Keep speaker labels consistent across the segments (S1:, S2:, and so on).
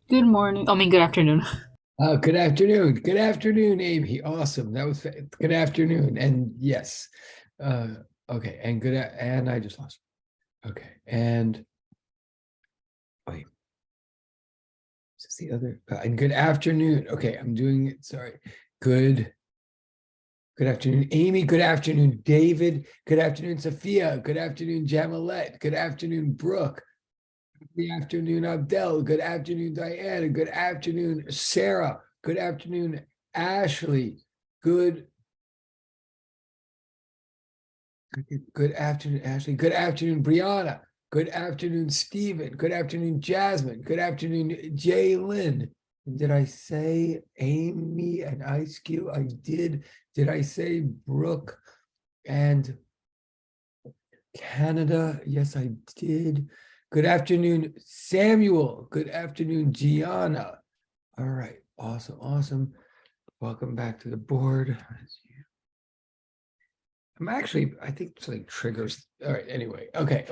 S1: Good morning. I mean, good afternoon.
S2: Good afternoon. Good afternoon, Amy. Awesome. Good afternoon. And yes. Uh, okay. And I just lost. Okay. And wait, is this the other? And good afternoon. Okay. I'm doing it. Sorry. Good. Good afternoon, Amy. Good afternoon, David. Good afternoon, Sophia. Good afternoon, Jamalette. Good afternoon, Brooke. Good afternoon, Abdel. Good afternoon, Diana. Good afternoon, Sarah. Good afternoon, Ashley. Good Good afternoon, Ashley. Good afternoon, Brianna. Good afternoon, Stephen. Good afternoon, Jasmine. Good afternoon, Jaylyn. Did I say Amy and Ice Cube? I did. Did I say Brooke and Canada? Yes, I did. Good afternoon, Samuel. Good afternoon, Gianna. All right. Awesome. Awesome. Welcome back to the board. I think it's like triggers. All right, anyway. Okay.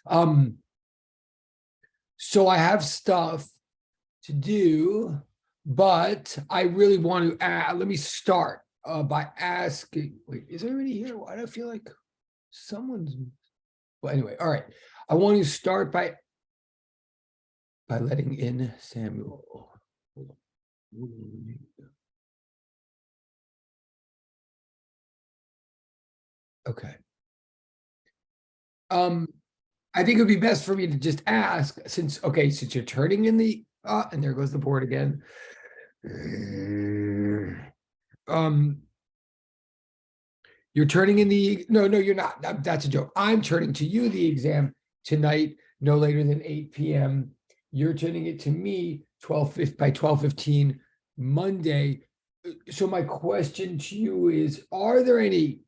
S2: Um, so I have stuff to do, but I really want to let me start by asking, wait, is everybody here? Why do I feel like someone's well, anyway, all right. I want to start by letting in Samuel. Okay. Um, I think it would be best for me to just ask, since you're turning in the and there goes the board again. Um, you're turning in the no, you're not. That's a joke. I'm turning to you the exam tonight, no later than 8 p.m. You're turning it to me 12:15 Monday. So my question to you is: are there any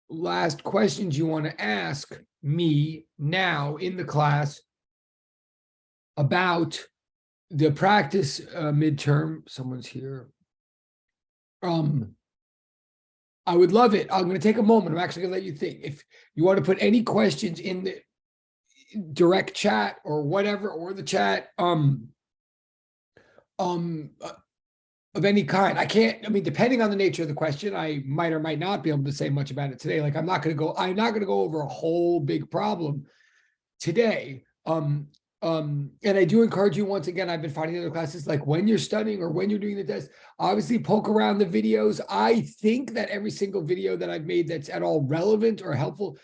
S2: last questions you want to ask me now in the class about the practice midterm? Someone's here. Um, I would love it. I'm going to take a moment. I'm actually going to let you think. If you want to put any questions in the direct chat or whatever, or the chat, um, uh, of any kind. I mean, depending on the nature of the question, I might or might not be able to say much about it today. Like I'm not going to go over a whole big problem today. And I do encourage you once again. I've been finding other classes like when you're studying or when you're doing the test, obviously poke around the videos. I think that every single video that I've made that's at all relevant or helpful,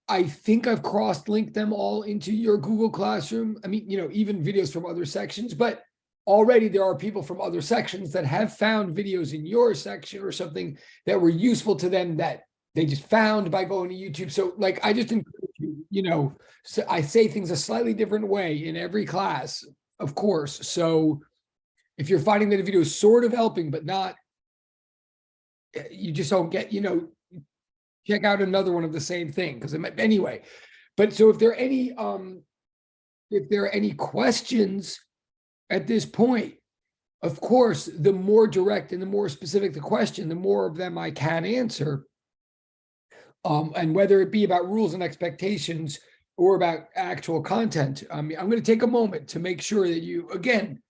S2: I think I've cross-linked them all into your Google Classroom. I mean, even videos from other sections, but already there are people from other sections that have found videos in your section or something that were useful to them that they just found by going to YouTube. So like, I just encourage you, so I say things a slightly different way in every class, of course. So if you're finding that a video is sort of helping, but not, you just don't get, check out another one of the same thing. Because anyway, but so if there are any questions at this point, of course, the more direct and the more specific the question, the more of them I can answer. And whether it be about rules and expectations or about actual content, I'm going to take a moment to make sure that you, again,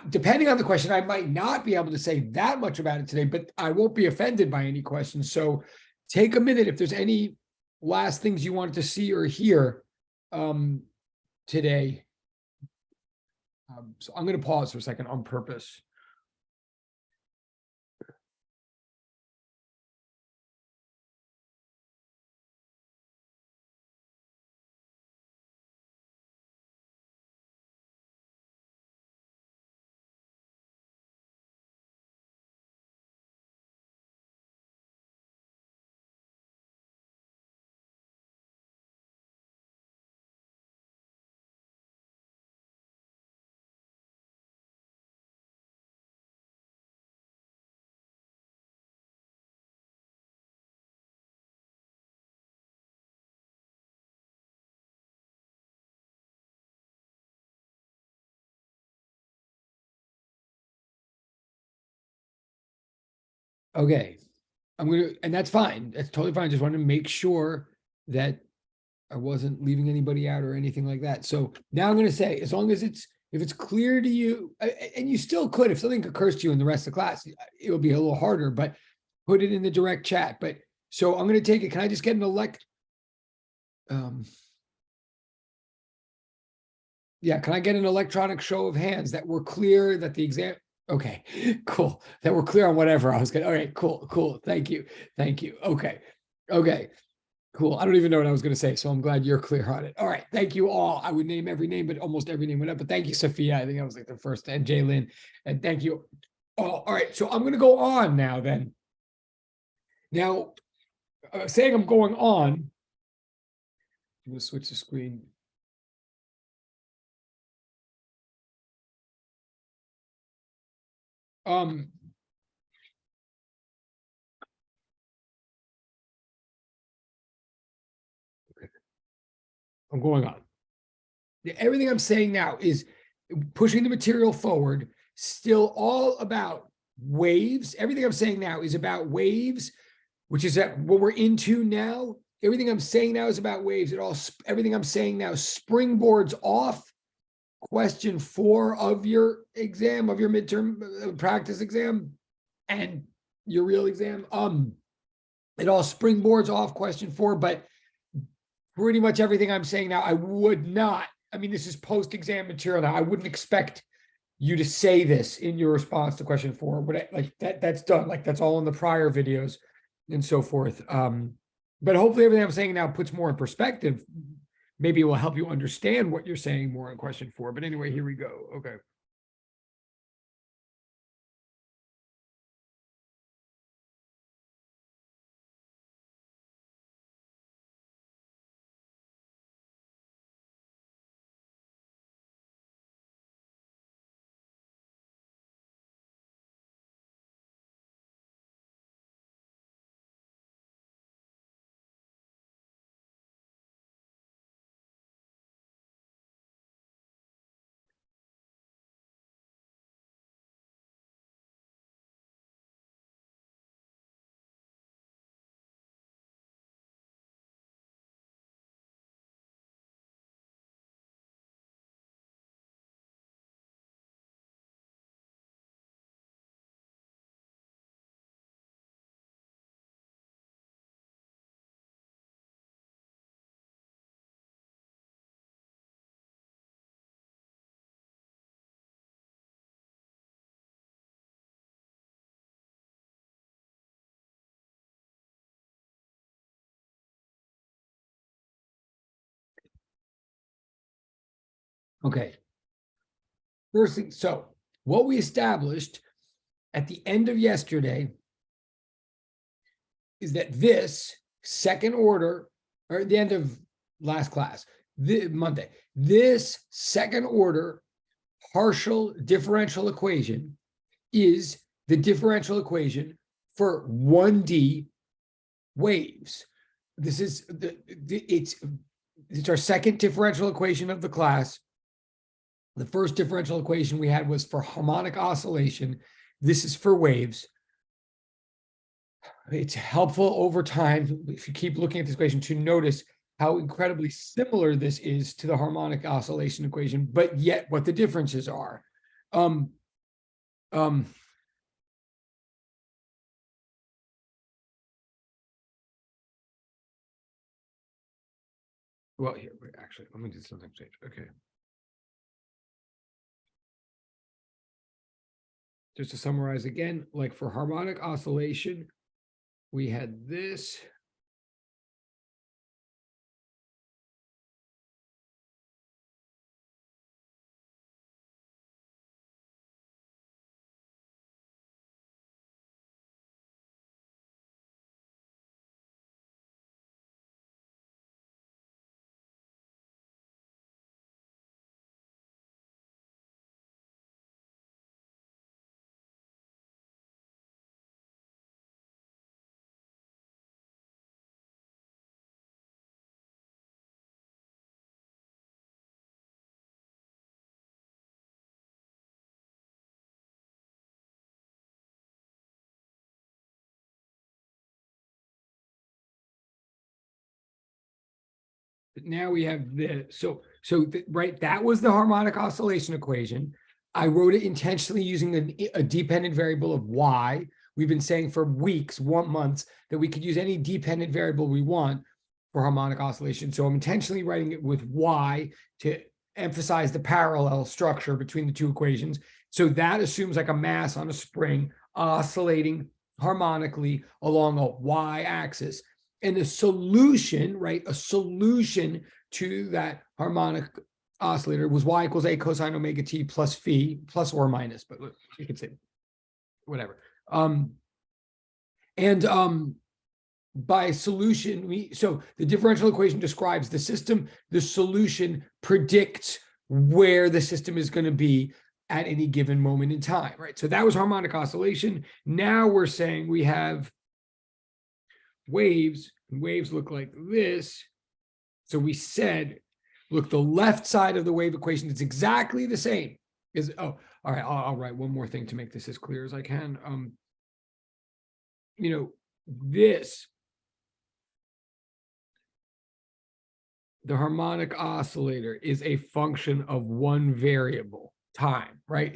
S2: depending on the question, I might not be able to say that much about it today, but I won't be offended by any questions. So take a minute if there's any last things you wanted to see or hear today. So I'm going to pause for a second on purpose. Okay. And that's fine. That's totally fine. I just wanted to make sure that I wasn't leaving anybody out or anything like that. So now I'm going to say, as long as if it's clear to you, and you still could, if something occurs to you in the rest of the class, it will be a little harder, but put it in the direct chat. But so I'm going to take it. Can I just get an yeah, can I get an electronic show of hands that were clear that the exam, okay, cool, that we're clear on whatever I was going to, all right, cool. Thank you. Okay. Cool. I don't even know what I was going to say, so I'm glad you're clear on it. All right. Thank you all. I would name every name, but almost every name went up. But thank you, Sophia. I think I was like the first, and Jalen. And thank you. Oh, all right. So I'm going to go on now then. Now, saying I'm going on, I'm going to switch the screen. Okay. I'm going on. Everything I'm saying now is pushing the material forward, still all about waves. Everything I'm saying now is about waves, which is what we're into now. Everything I'm saying now is about waves. Everything I'm saying now springboards off question 4 of your exam, of your midterm practice exam and your real exam. It all springboards off question 4, but pretty much everything I'm saying now, I would not, I mean, this is post-exam material now. I wouldn't expect you to say this in your response to question 4, but like that's done. Like that's all in the prior videos and so forth. But hopefully everything I'm saying now puts more in perspective. Maybe it will help you understand what you're saying more in question 4. But anyway, here we go. Okay. Okay. First thing, so what we established at the end of yesterday is that this second order, or at the end of last class, Monday, this second order partial differential equation is the differential equation for 1D waves. This is it's our second differential equation of the class. The first differential equation we had was for harmonic oscillation. This is for waves. It's helpful over time, if you keep looking at this equation, to notice how incredibly similar this is to the harmonic oscillation equation, but yet what the differences are. Well, here, actually, let me do something strange. Okay. Just to summarize again, like for harmonic oscillation, we had this. But now we have this. So So, right, that was the harmonic oscillation equation. I wrote it intentionally using a dependent variable of y. We've been saying for weeks, 1 month, that we could use any dependent variable we want for harmonic oscillation. So I'm intentionally writing it with y to emphasize the parallel structure between the two equations. So that assumes like a mass on a spring oscillating harmonically along a y-axis. And the solution, right, a solution to that harmonic oscillator was y equals a cosine omega t plus phi, plus or minus, but you could say whatever. By solution, so the differential equation describes the system, the solution predicts where the system is going to be at any given moment in time, right? So that was harmonic oscillation. Now we're saying we have waves, and waves look like this. So we said, look, the left side of the wave equation is exactly the same. All right, I'll write one more thing to make this as clear as I can. This, the harmonic oscillator, is a function of one variable, time, right?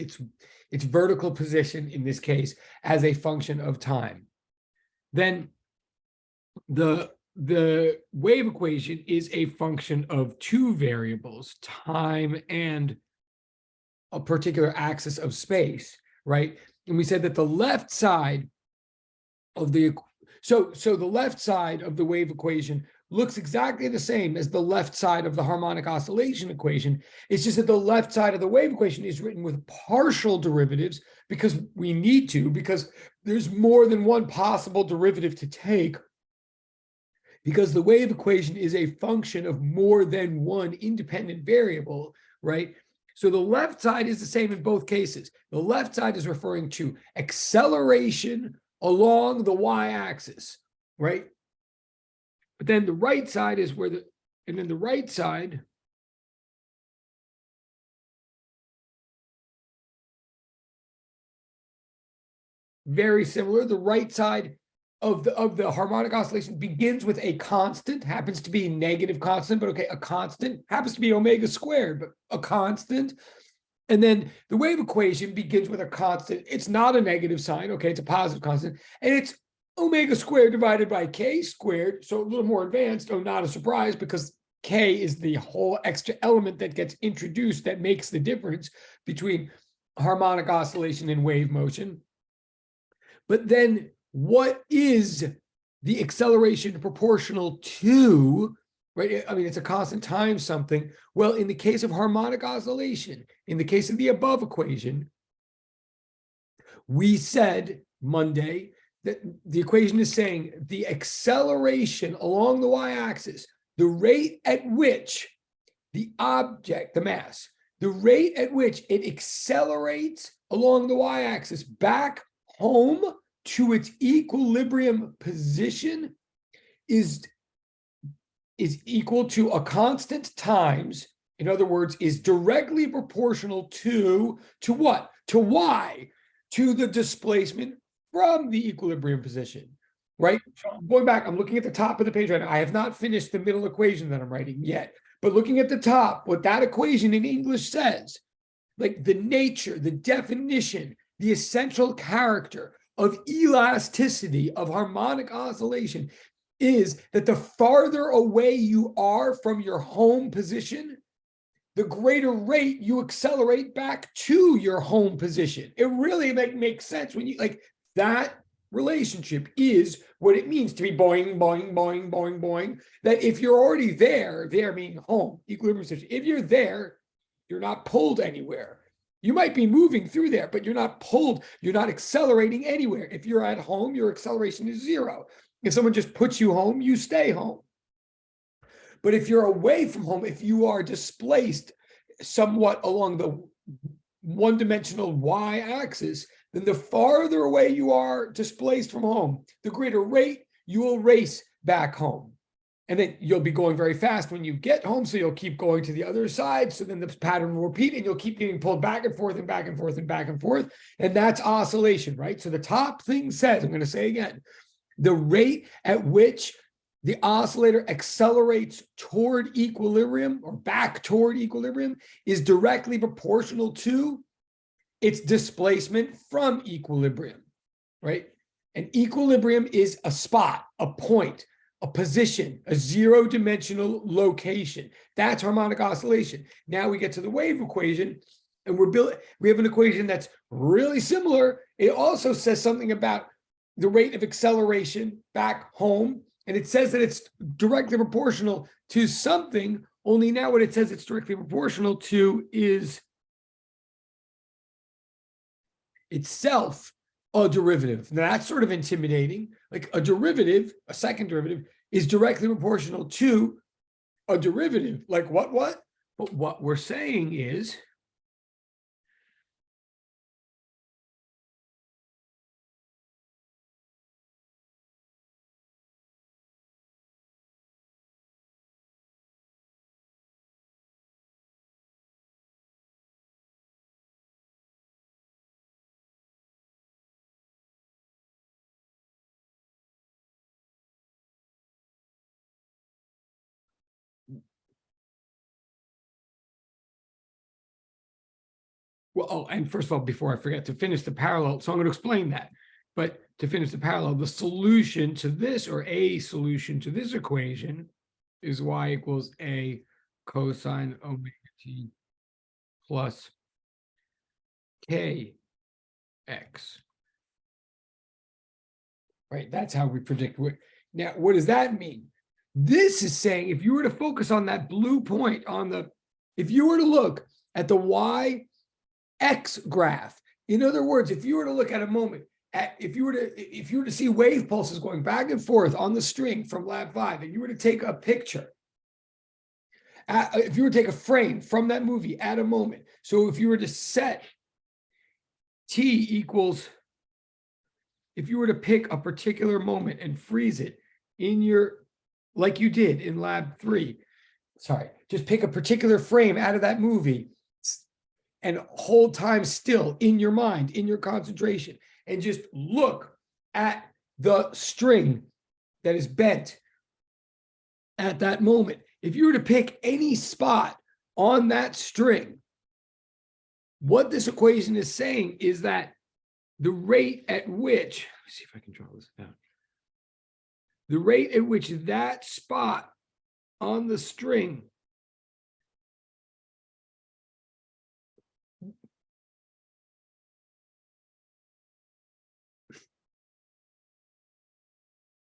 S2: It's vertical position in this case as a function of time. Then the wave equation is a function of two variables, time and a particular axis of space, right? And we said that the left side of the the left side of the wave equation looks exactly the same as the left side of the harmonic oscillation equation. It's just that the left side of the wave equation is written with partial derivatives because we need to, because there's more than one possible derivative to take, because the wave equation is a function of more than one independent variable, right? So the left side is the same in both cases. The left side is referring to acceleration along the y-axis, right? But then the right side is where the right side very similar. The right side of the harmonic oscillation begins with a constant, happens to be a negative constant, but okay, a constant happens to be omega squared, but a constant. And then the wave equation begins with a constant. It's not a negative sign, okay, it's a positive constant, and it's omega squared divided by k squared, so a little more advanced. Oh, not a surprise, because k is the whole extra element that gets introduced that makes the difference between harmonic oscillation and wave motion. But then what is the acceleration proportional to, right? I mean, it's a constant times something. Well, in the case of harmonic oscillation, in the case of the above equation, we said Monday that the equation is saying the acceleration along the y-axis, the rate at which the object, the mass, the rate at which it accelerates along the y-axis back home to its equilibrium position is equal to a constant times, in other words, is directly proportional to what? To y, to the displacement from the equilibrium position, right? So going back, I'm looking at the top of the page right now. I have not finished the middle equation that I'm writing yet, but looking at the top, what that equation in English says, like the nature, the definition, the essential character of elasticity, of harmonic oscillation, is that the farther away you are from your home position, the greater rate you accelerate back to your home position. It really makes sense when you like that relationship is what it means to be boing, boing, boing, boing, boing. That if you're already there meaning home, equilibrium position, if you're there, you're not pulled anywhere. You might be moving through there, but you're not pulled, you're not accelerating anywhere. If you're at home, your acceleration is zero. If someone just puts you home, you stay home. But if you're away from home, if you are displaced somewhat along the one-dimensional y-axis, then the farther away you are displaced from home, the greater rate you will race back home. And then you'll be going very fast when you get home, so you'll keep going to the other side. So then the pattern will repeat, and you'll keep getting pulled back and forth and back and forth and back and forth. And that's oscillation, right? So the top thing says, I'm going to say again, the rate at which the oscillator accelerates toward equilibrium or back toward equilibrium is directly proportional to its displacement from equilibrium, right? And equilibrium is a spot, a point, a position, a zero-dimensional location. That's harmonic oscillation. Now we get to the wave equation, and we have an equation that's really similar. It also says something about the rate of acceleration back home, and it says that it's directly proportional to something, only now what it says it's directly proportional to is itself a derivative. Now that's sort of intimidating. Like a derivative, a second derivative, is directly proportional to a derivative. Like what? But what we're saying is well, oh, and first of all, before I forget to finish the parallel, so I'm going to explain that. But to finish the parallel, the solution to this, or a solution to this equation, is y equals a cosine omega t plus kx. Right? That's how we predict what. Now, what does that mean? This is saying if you were to focus on that blue point on the, if you were to look at the y X graph. In other words, if you were to look at a moment, if you were to see wave pulses going back and forth on the string from lab 5, and you were to take a picture, if you were to take a frame from that movie at a moment, so if you were to set t equals, if you were to pick a particular moment and freeze it in your, like you did in lab 3, sorry, just pick a particular frame out of that movie and hold time still in your mind, in your concentration, and just look at the string that is bent at that moment. If you were to pick any spot on that string, what this equation is saying is that the rate at which, let me see if I can draw this down. The rate at which that spot on the string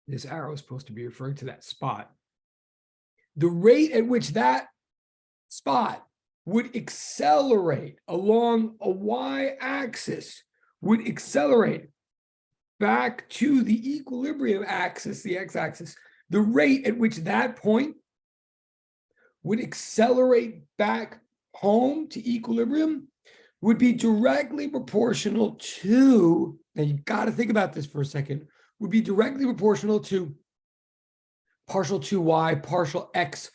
S2: this arrow is supposed to be referring to that spot. The rate at which that spot would accelerate along a y-axis would accelerate back to the equilibrium axis, the x-axis. The rate at which that point would accelerate back home to equilibrium would be directly proportional to, now you got to think about this for a second, would be directly proportional to partial 2y, partial x2,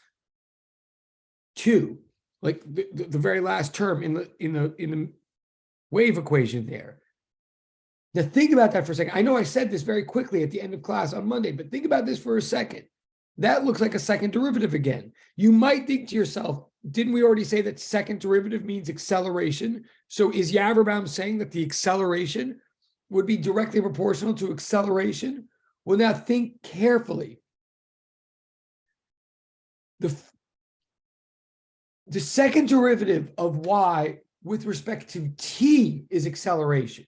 S2: like the very last term in the wave equation there. Now think about that for a second. I know I said this very quickly at the end of class on Monday, but think about this for a second. That looks like a second derivative again. You might think to yourself, didn't we already say that second derivative means acceleration? So is Yaverbaum saying that the acceleration would be directly proportional to acceleration? Well, now think carefully. The second derivative of y with respect to t is acceleration.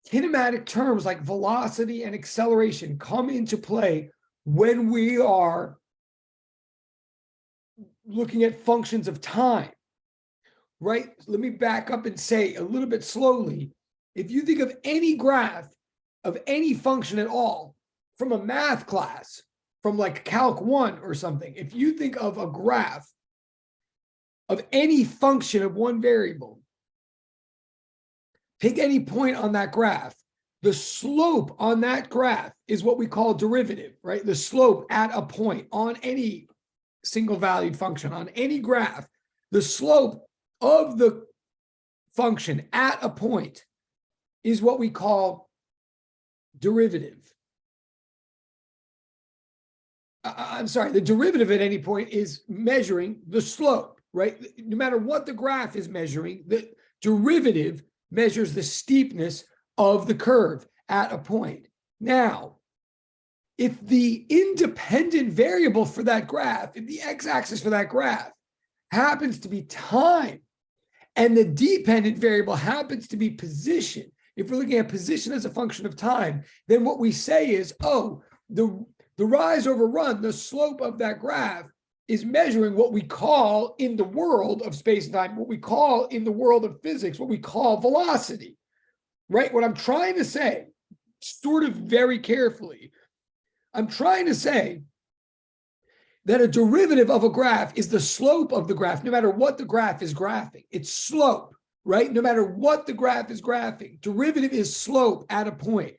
S2: Kinematic terms like velocity and acceleration come into play when we are looking at functions of time, right? Let me back up and say a little bit slowly. If you think of any graph of any function at all from a math class, from like Calc 1 or something, if you think of a graph of any function of one variable, pick any point on that graph, the slope on that graph is what we call derivative, right? The slope at a point on any single valued function, on any graph, the slope of the function at a point is what we call derivative. I'm sorry, the derivative at any point is measuring the slope, right? No matter what the graph is measuring, the derivative measures the steepness of the curve at a point. Now, if the independent variable for that graph, if the x-axis for that graph happens to be time, and the dependent variable happens to be position, if we're looking at position as a function of time, then what we say is, oh, the rise over run, the slope of that graph is measuring what we call in the world of space and time, what we call in the world of physics, what we call velocity, right? What I'm trying to say, sort of very carefully, I'm trying to say that a derivative of a graph is the slope of the graph, no matter what the graph is graphing. It's slope, right? No matter what the graph is graphing, derivative is slope at a point.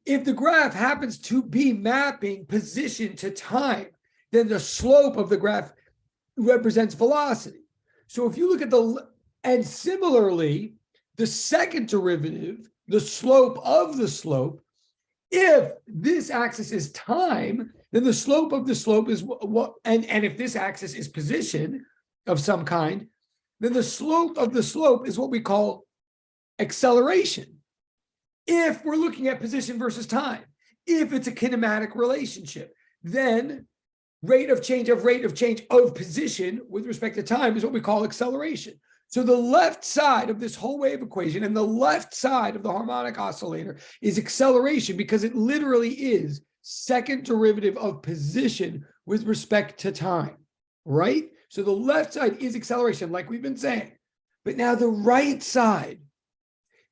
S2: If the graph happens to be mapping position to time, then the slope of the graph represents velocity. So if you look at and similarly, the second derivative, the slope of the slope, if this axis is time, then the slope of the slope is what, and if this axis is position of some kind, then the slope of the slope is what we call acceleration. If we're looking at position versus time, if it's a kinematic relationship, then rate of change of position with respect to time is what we call acceleration. So the left side of this whole wave equation and the left side of the harmonic oscillator is acceleration, because it literally is second derivative of position with respect to time, right? So the left side is acceleration, like we've been saying. But now the right side,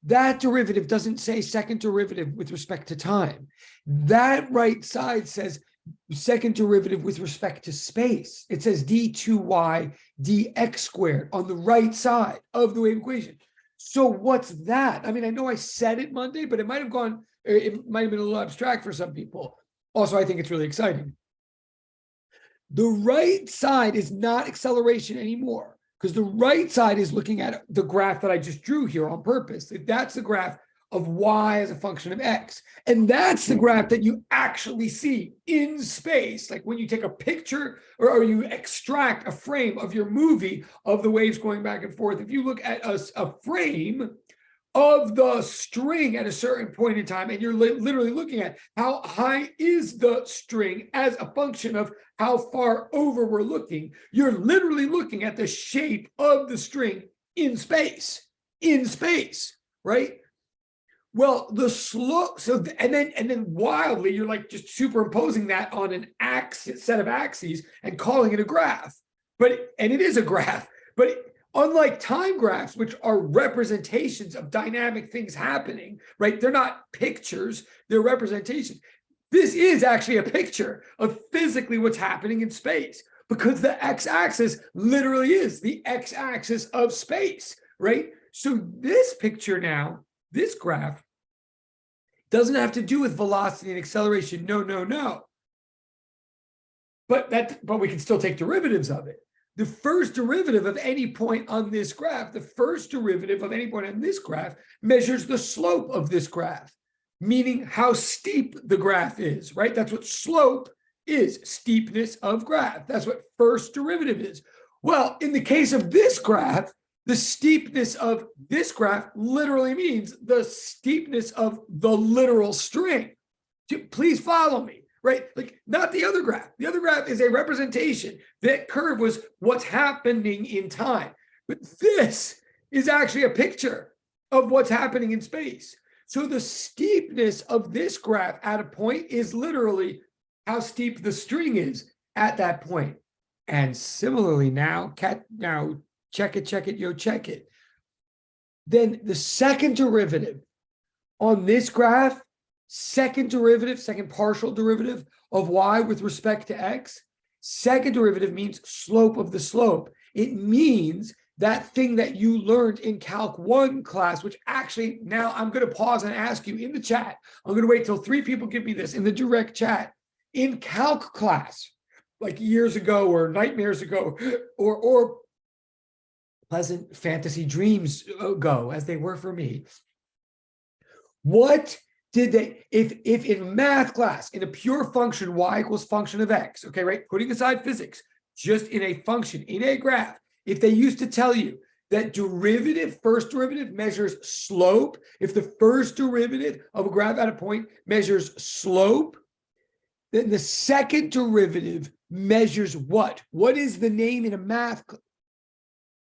S2: that derivative doesn't say second derivative with respect to time. That right side says second derivative with respect to space. It says d2y dx squared on the right side of the wave equation. So what's that? I mean, I know I said it Monday, but it might have been a little abstract for some people. Also, I think it's really exciting. The right side is not acceleration anymore, because the right side is looking at the graph that I just drew here on purpose. That's the graph of y as a function of x. And that's the graph that you actually see in space. Like when you take a picture or you extract a frame of your movie of the waves going back and forth, if you look at a frame of the string at a certain point in time, and you're literally looking at how high is the string as a function of how far over we're looking, you're literally looking at the shape of the string in space, right? Well, the slope, so and then wildly, you're like just superimposing that on an set of axes and calling it a graph. And it is a graph, but unlike time graphs, which are representations of dynamic things happening, right? They're not pictures, they're representations. This is actually a picture of physically what's happening in space, because the x-axis literally is the x-axis of space, right? So this picture now, this graph, doesn't have to do with velocity and acceleration. No. But we can still take derivatives of it. The first derivative of any point on this graph, measures the slope of this graph, meaning how steep the graph is, right? That's what slope is, steepness of graph. That's what first derivative is. Well, in the case of this graph, the steepness of this graph literally means the steepness of the literal string. Please follow me, right? Like, not the other graph. The other graph is a representation. That curve was what's happening in time. But this is actually a picture of what's happening in space. So the steepness of this graph at a point is literally how steep the string is at that point. And similarly now check it. Then the second derivative on this graph, second partial derivative of y with respect to x, second derivative means slope of the slope. It means that thing that you learned in Calc 1 class, which actually now I'm going to pause and ask you in the chat. I'm going to wait till 3 people give me this in the direct chat. In Calc class, like years ago or nightmares ago, or pleasant fantasy dreams ago, as they were for me. What Did they, if in math class, in a pure function, y equals function of x, okay, right? Putting aside physics, just in a function, in a graph, if they used to tell you that first derivative measures slope, if the first derivative of a graph at a point measures slope, then the second derivative measures what? What is the name in a math?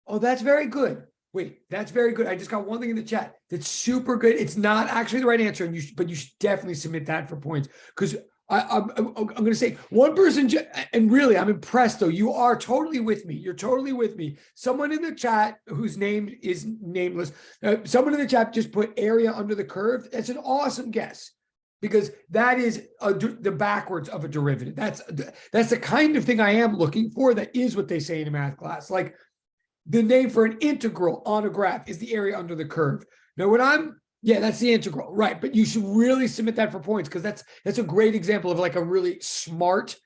S2: Oh, that's very good. Wait, that's very good. I just got one thing in the chat that's super good. It's not actually the right answer, but you should definitely submit that for points, because I'm going to say one person, and really, I'm impressed though. You are totally with me. You're totally with me. Someone in the chat whose name is nameless, someone in the chat just put area under the curve. That's an awesome guess, because that is the backwards of a derivative. That's the kind of thing I am looking for. That is what they say in a math class. Like, the name for an integral on a graph is the area under the curve. Now, yeah, that's the integral, right? But you should really submit that for points, because that's a great example of like a really smart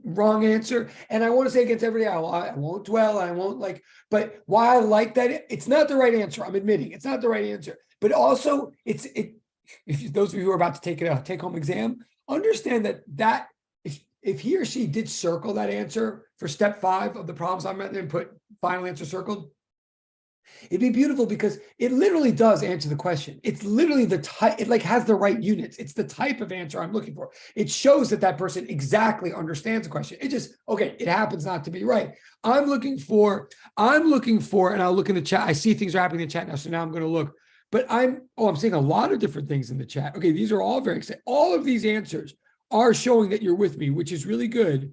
S2: wrong answer. And I want to say against every day, I won't dwell, I won't like, but why I like that, it's not the right answer. I'm admitting it's not the right answer, but also if those of you who are about to take a take-home exam, understand that if he or she did circle that answer for step 5 of the problems I'm at and put final answer circled, it'd be beautiful, because it literally does answer the question. It's literally the type, it like has the right units. It's the type of answer I'm looking for. It shows that person exactly understands the question. It just, okay, it happens not to be right. I'm looking for, and I'll look in the chat. I see things are happening in the chat now. So now I'm going to look, but I'm seeing a lot of different things in the chat. Okay, these are all very exciting. All of these answers are showing that you're with me, which is really good.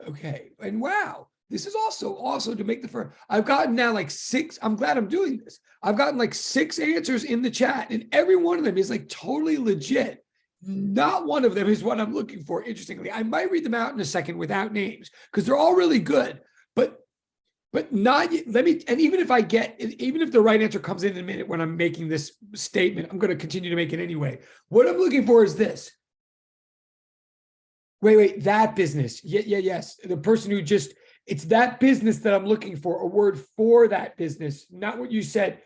S2: Okay, and wow, this is also to make the first. I've gotten now like 6. I'm glad I'm doing this. I've gotten like 6 answers in the chat, and every one of them is like totally legit. Not one of them is what I'm looking for. Interestingly, I might read them out in a second without names, because they're all really good. But not yet. And even if the right answer comes in a minute when I'm making this statement, I'm going to continue to make it anyway. What I'm looking for is this. Wait, that business. Yes. The person who it's that business that I'm looking for, a word for that business, not what you said.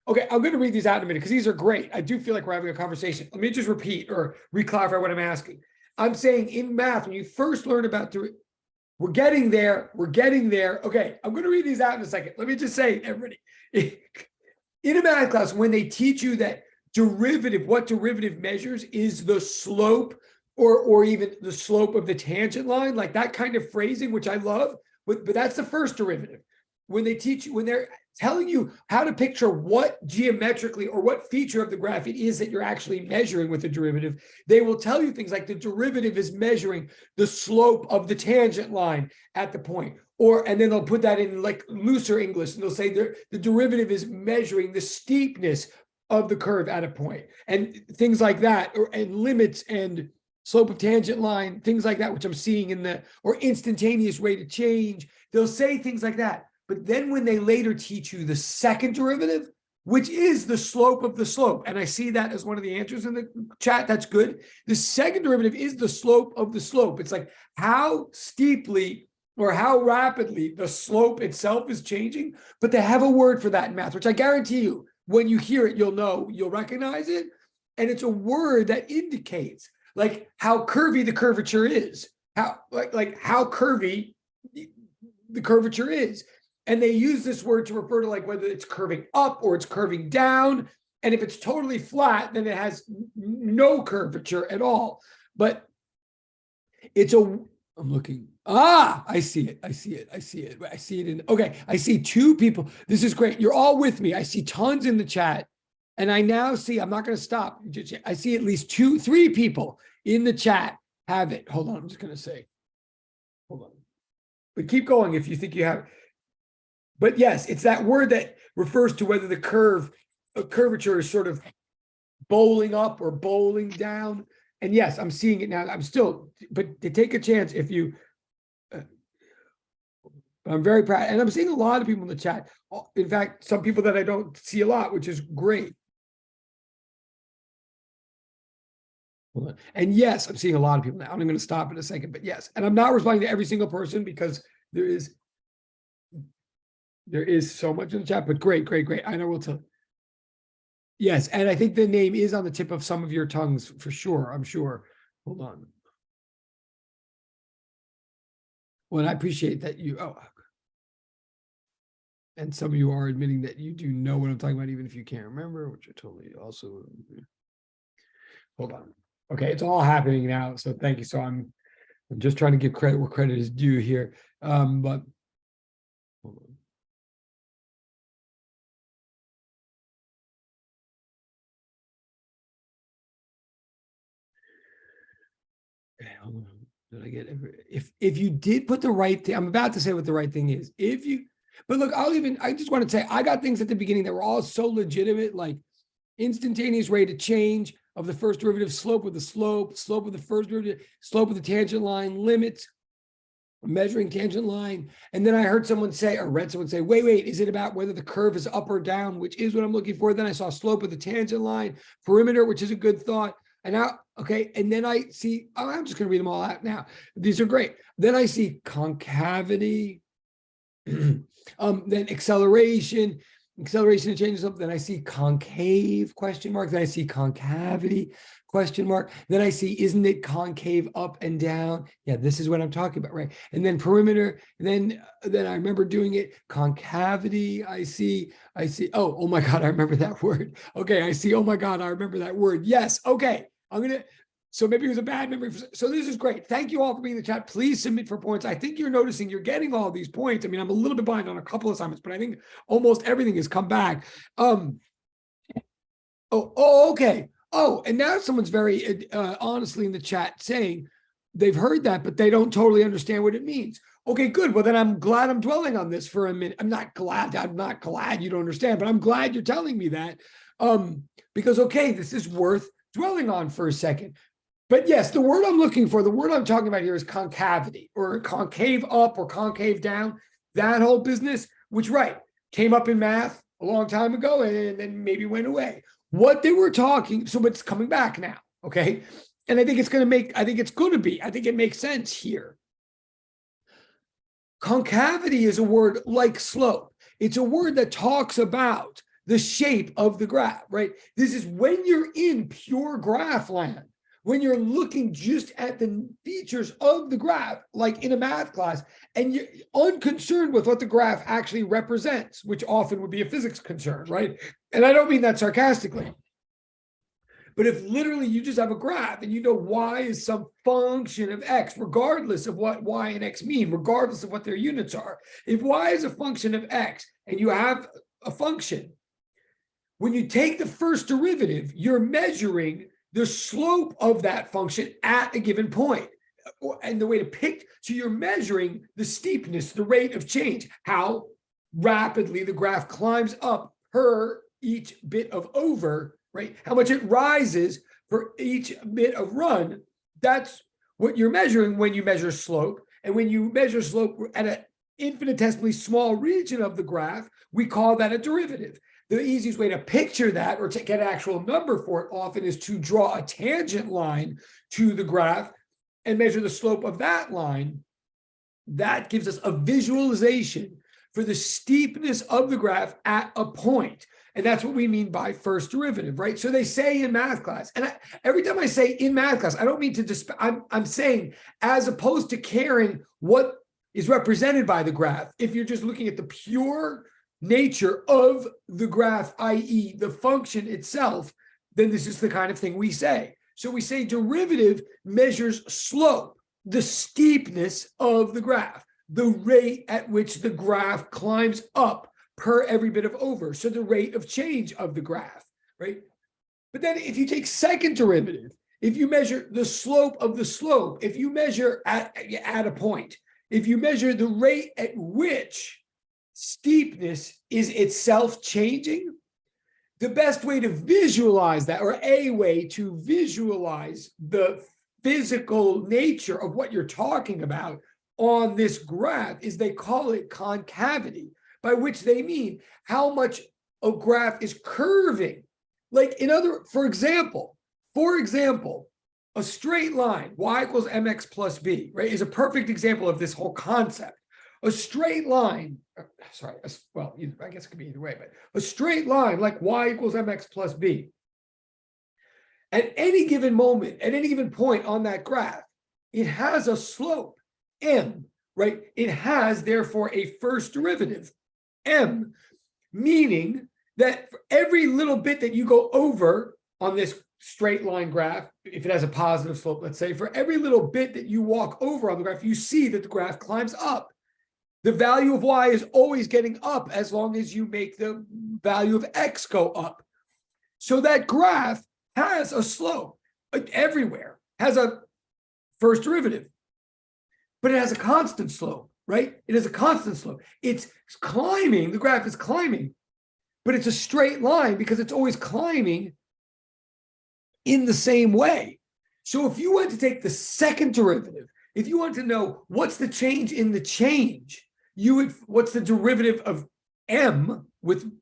S2: Okay, I'm going to read these out in a minute, because these are great. I do feel like we're having a conversation. Let me just repeat or reclarify what I'm asking. I'm saying in math, when you first learn about we're getting there. Okay, I'm going to read these out in a second. Let me just say, everybody, in a math class, when they teach you that what derivative measures is the slope or even the slope of the tangent line, like that kind of phrasing, which I love, but that's the first derivative. When they're telling you how to picture what geometrically or what feature of the graph it is that you're actually measuring with the derivative, they will tell you things like the derivative is measuring the slope of the tangent line at the point. And then they'll put that in like looser English, and they'll say the derivative is measuring the steepness of the curve at a point, and things like that, and limits and slope of tangent line, things like that, which I'm seeing or instantaneous rate of change. They'll say things like that. But then when they later teach you the second derivative, which is the slope of the slope, and I see that as one of the answers in the chat, that's good. The second derivative is the slope of the slope. It's like how steeply or how rapidly the slope itself is changing, but they have a word for that in math, which I guarantee you, when you hear it, you'll recognize it. And it's a word that indicates like how curvy the curvature is, how curvy the curvature is. And they use this word to refer to like whether it's curving up or it's curving down. And if it's totally flat, then it has no curvature at all. But I'm looking. I see it. I see it okay. I see 2 people. This is great. You're all with me. I see tons in the chat. And I now see, I'm not going to stop. I see at least 3 people in the chat have it. Hold on. I'm just going to say, hold on. But keep going if you think you have it. But yes, it's that word that refers to whether the curvature is sort of bowling up or bowling down. And yes, I'm seeing it now. But to take a chance if you, I'm very proud. And I'm seeing a lot of people in the chat. In fact, some people that I don't see a lot, which is great. And yes, I'm seeing a lot of people now. I'm going to stop in a second, but yes. And I'm not responding to every single person because there is so much in the chat, but great. I know we'll tell. Yes, and I think the name is on the tip of some of your tongues for sure, I'm sure. Hold on. Well, and I appreciate that you, and some of you are admitting that you do know what I'm talking about, even if you can't remember, which I totally also, hold on. Okay, it's all happening now, so thank you. So I'm just trying to give credit where credit is due here. But hold on. Okay, hold on. Did I get if you did put the right thing, I'm about to say what the right thing is. If you, but look, I just want to say I got things at the beginning that were all so legitimate, like instantaneous rate of change of the first derivative, slope of the slope, slope of the first derivative, slope of the tangent line, limits, measuring tangent line. And then I heard someone say, or read someone say, wait, is it about whether the curve is up or down, which is what I'm looking for? Then I saw slope of the tangent line, perimeter, which is a good thought. And now, okay, and then I see, I'm just going to read them all out now. These are great. Then I see concavity, then acceleration and changes up. Then I see concave question mark. Then I see concavity question mark. Then I see, isn't it concave up and down? Yeah, this is what I'm talking about, right? And then perimeter. And then I remember doing it concavity. I see. Oh my God, I remember that word. Okay, I see. Oh my God, I remember that word. Yes. Okay, so maybe it was a bad memory. So this is great. Thank you all for being in the chat. Please submit for points. I think you're noticing you're getting all these points. I mean, I'm a little bit behind on a couple of assignments, but I think almost everything has come back. Okay. Oh, and now someone's very honestly in the chat saying they've heard that, but they don't totally understand what it means. Okay, good. Well, then I'm glad I'm dwelling on this for a minute. I'm not glad you don't understand, but I'm glad you're telling me that. Because okay, this is worth dwelling on for a second. But yes, the word I'm looking for, the word I'm talking about here is concavity, or concave up or concave down. That whole business, which came up in math a long time ago and then maybe went away. What they were talking, so it's coming back now, okay? And I think it's going to make sense here. Concavity is a word like slope. It's a word that talks about the shape of the graph, right? This is when you're in pure graph land, when you're looking just at the features of the graph, like in a math class, and you're unconcerned with what the graph actually represents, which often would be a physics concern, right? And I don't mean that sarcastically. But if literally you just have a graph and you know y is some function of x, regardless of what y and x mean, regardless of what their units are, if y is a function of x and you have a function, when you take the first derivative, you're measuring the slope of that function at a given point. And the way to pick, so you're measuring the steepness, the rate of change, how rapidly the graph climbs up per each bit of over, right? How much it rises for each bit of run. That's what you're measuring when you measure slope. And when you measure slope at an infinitesimally small region of the graph, we call that a derivative. The easiest way to picture that or to get an actual number for it often is to draw a tangent line to the graph and measure the slope of that line. That gives us a visualization for the steepness of the graph at a point. And that's what we mean by first derivative, right? So they say in math class, and every time I say in math class, I don't mean to I'm saying as opposed to caring what is represented by the graph, if you're just looking at the pure nature of the graph, i.e. the function itself, then this is the kind of thing we say. So we say derivative measures slope, the steepness of the graph, the rate at which the graph climbs up per every bit of over. So the rate of change of the graph, right? But then if you take second derivative, if you measure the slope of the slope, if you measure at a point, if you measure the rate at which steepness is itself changing, the best way to visualize that, or a way to visualize the physical nature of what you're talking about on this graph, is they call it concavity, by which they mean how much a graph is curving. Like for example, a straight line, y equals mx plus b, right, is a perfect example of this whole concept. a straight line, sorry, well, I guess it could be either way, but a straight line like y equals mx plus b. At any given moment, at any given point on that graph, it has a slope, m, right? It has, therefore, a first derivative, m, meaning that for every little bit that you go over on this straight line graph, if it has a positive slope, let's say, for every little bit that you walk over on the graph, you see that the graph climbs up. The value of y is always getting up as long as you make the value of x go up. So that graph has a slope everywhere, has a first derivative, but it has a constant slope, right? It has a constant slope. It's climbing, the graph is climbing, but it's a straight line because it's always climbing in the same way. So if you want to take the second derivative, if you want to know what's the change in the change, what's the derivative of m with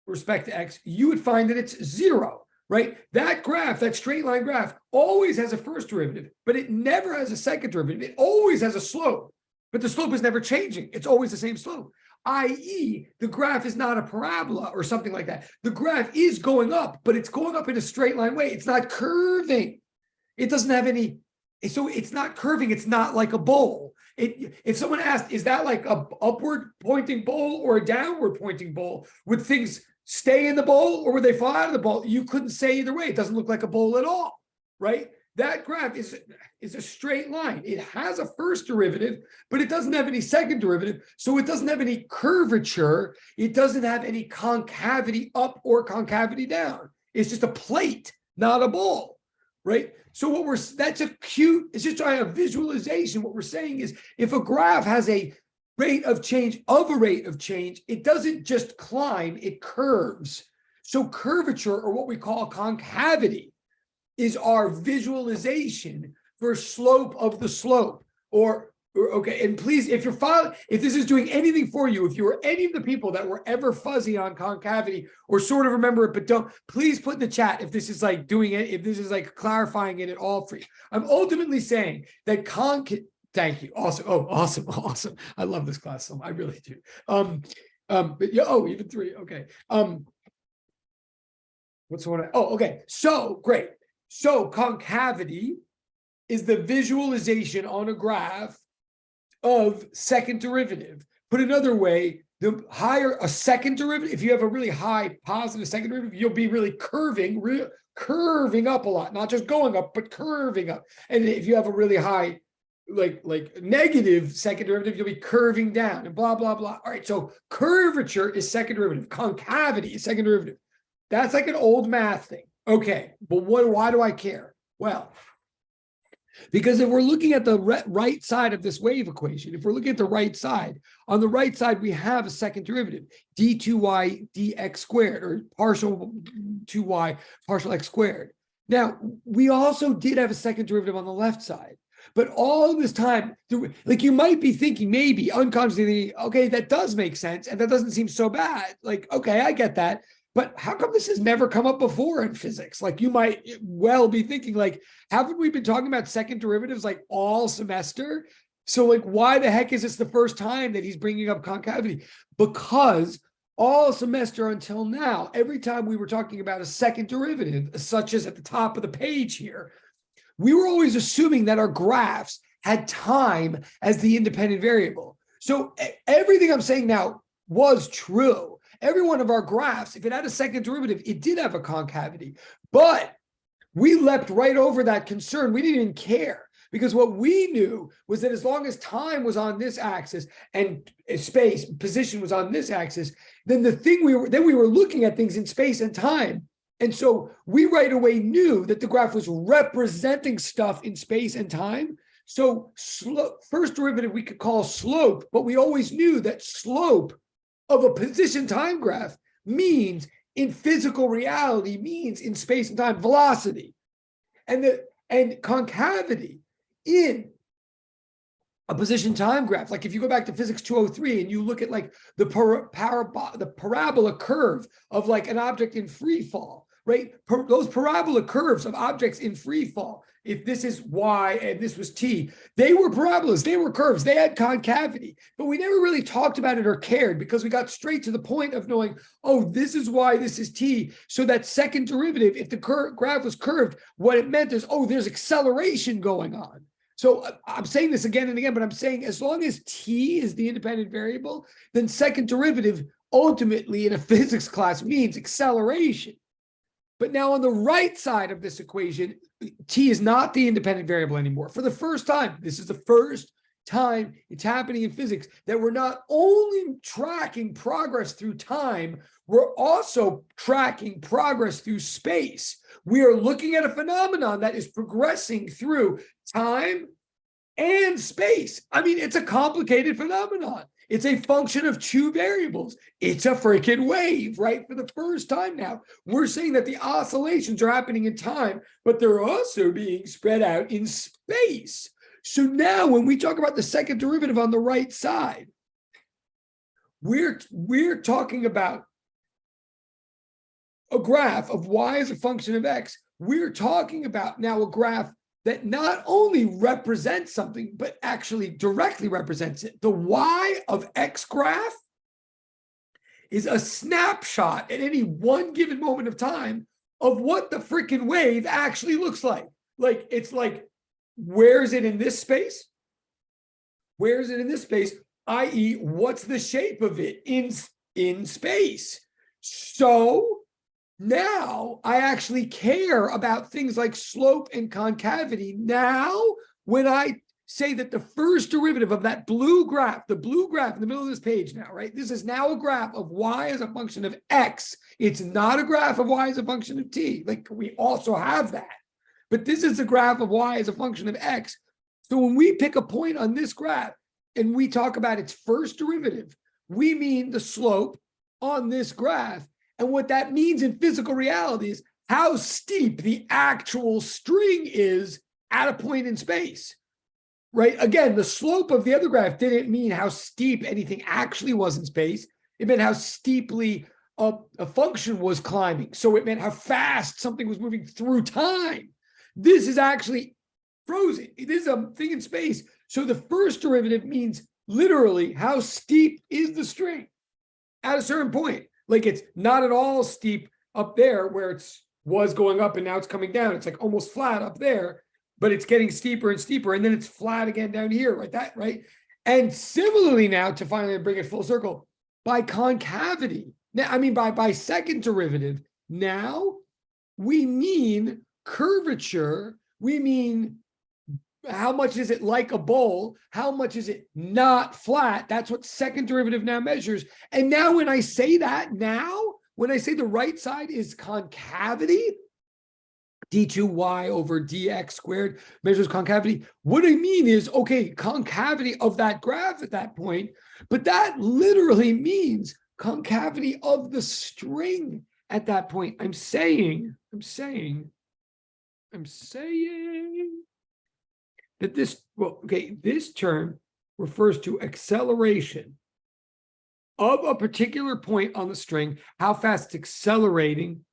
S2: respect to x, you would find that it's 0, right? That graph, that straight line graph, always has a first derivative, but it never has a second derivative. It always has a slope, but the slope is never changing. It's always the same slope, i.e., the graph is not a parabola or something like that. The graph is going up, but it's going up in a straight line way. It's not curving. It doesn't have any, so it's not curving. It's not like a bowl. If someone asked, is that like a upward pointing bowl or a downward pointing bowl? Would things stay in the bowl or would they fall out of the bowl? You couldn't say either way. It doesn't look like a bowl at all, right? That graph is a straight line. It has a first derivative, but it doesn't have any second derivative. So it doesn't have any curvature. It doesn't have any concavity up or concavity down. It's just a plate, not a bowl, right? So that's a cute, it's just trying a visualization. What we're saying is if a graph has a rate of change, it doesn't just climb, it curves. So curvature, or what we call concavity, is our visualization for slope of the slope. Okay, and please, if this is doing anything for you, if you were any of the people that were ever fuzzy on concavity or sort of remember it, but don't, please put in the chat if this is like doing it, if this is like clarifying it at all for you. I'm ultimately saying that thank you. Awesome. Oh, awesome. I love this class. So I really do. But yeah, oh, even 3. Okay. What's the one? Oh, okay. So great. So concavity is the visualization on a graph of second derivative. Put another way, the higher a second derivative, if you have a really high positive second derivative, you'll be really curving up a lot, not just going up, but curving up. And if you have a really high like negative second derivative, you'll be curving down and blah, blah, blah. All right, so curvature is second derivative. Concavity is second derivative. That's like an old math thing. Okay, but why do I care? Well, because if we're looking at the right side of this wave equation, if we're looking at the right side, on the right side, we have a second derivative, d2y dx squared, or partial 2y partial x squared. Now, we also did have a second derivative on the left side. But all this time, like you might be thinking, maybe unconsciously, okay, that does make sense. And that doesn't seem so bad. Like, okay, I get that. But how come this has never come up before in physics? Like you might well be thinking, like, haven't we been talking about second derivatives like all semester? So like, why the heck is this the first time that he's bringing up concavity? Because all semester until now, every time we were talking about a second derivative, such as at the top of the page here, we were always assuming that our graphs had time as the independent variable. So everything I'm saying now was true. Every one of our graphs, if it had a second derivative, it did have a concavity. But we leapt right over that concern. We didn't even care because what we knew was that as long as time was on this axis and space position was on this axis, then we were looking at things in space and time. And so we right away knew that the graph was representing stuff in space and time. So first derivative we could call slope, but we always knew that slope of a position time graph means in physical reality, means in space and time velocity. And concavity in a position time graph, like if you go back to physics 203 and you look at like the parabola curve of like an object in free fall, right? Those parabola curves of objects in free fall, if this is y and this was t, they were parabolas, they were curves, they had concavity, but we never really talked about it or cared because we got straight to the point of knowing, oh, this is y, this is t. So that second derivative, if the graph was curved, what it meant is, oh, there's acceleration going on. So I'm saying this again and again, but I'm saying as long as t is the independent variable, then second derivative ultimately in a physics class means acceleration. But now on the right side of this equation, t is not the independent variable anymore. For the first time, this is the first time it's happening in physics that we're not only tracking progress through time, we're also tracking progress through space. We are looking at a phenomenon that is progressing through time and space. I mean, it's a complicated phenomenon. It's a function of two variables. It's a freaking wave, right? For the first time now, we're saying that the oscillations are happening in time, but they're also being spread out in space. So now when we talk about the second derivative on the right side, we're talking about a graph of y as a function of x. We're talking about now a graph that not only represents something, but actually directly represents it. The y of x graph is a snapshot at any one given moment of time of what the freaking wave actually looks like. Like, it's like, where is it in this space? Where is it in this space? I.e., what's the shape of it in space? So now I actually care about things like slope and concavity. Now, when I say that the first derivative of that blue graph, the blue graph in the middle of this page now, right? This is now a graph of y as a function of x. It's not a graph of y as a function of t. Like, we also have that. But this is a graph of y as a function of x. So when we pick a point on this graph and we talk about its first derivative, we mean the slope on this graph. And what that means in physical reality is how steep the actual string is at a point in space, right? Again, the slope of the other graph didn't mean how steep anything actually was in space. It meant how steeply a function was climbing. So it meant how fast something was moving through time. This is actually frozen. This is a thing in space. So the first derivative means literally how steep is the string at a certain point. Like, it's not at all steep up there where it was going up and now it's coming down. It's like almost flat up there, but it's getting steeper and steeper. And then it's flat again down here, right? That, right? And similarly now, to finally bring it full circle, by concavity, now, I mean, by second derivative, now we mean curvature. We mean how much is it like a bowl? How much is it not flat? That's what second derivative now measures. And now when I say that, now, when I say the right side is concavity, d2y over dx squared measures concavity, what I mean is, okay, concavity of that graph at that point, but that literally means concavity of the string at that point. I'm saying that this, well, okay, this term refers to acceleration of a particular point on the string, how fast it's accelerating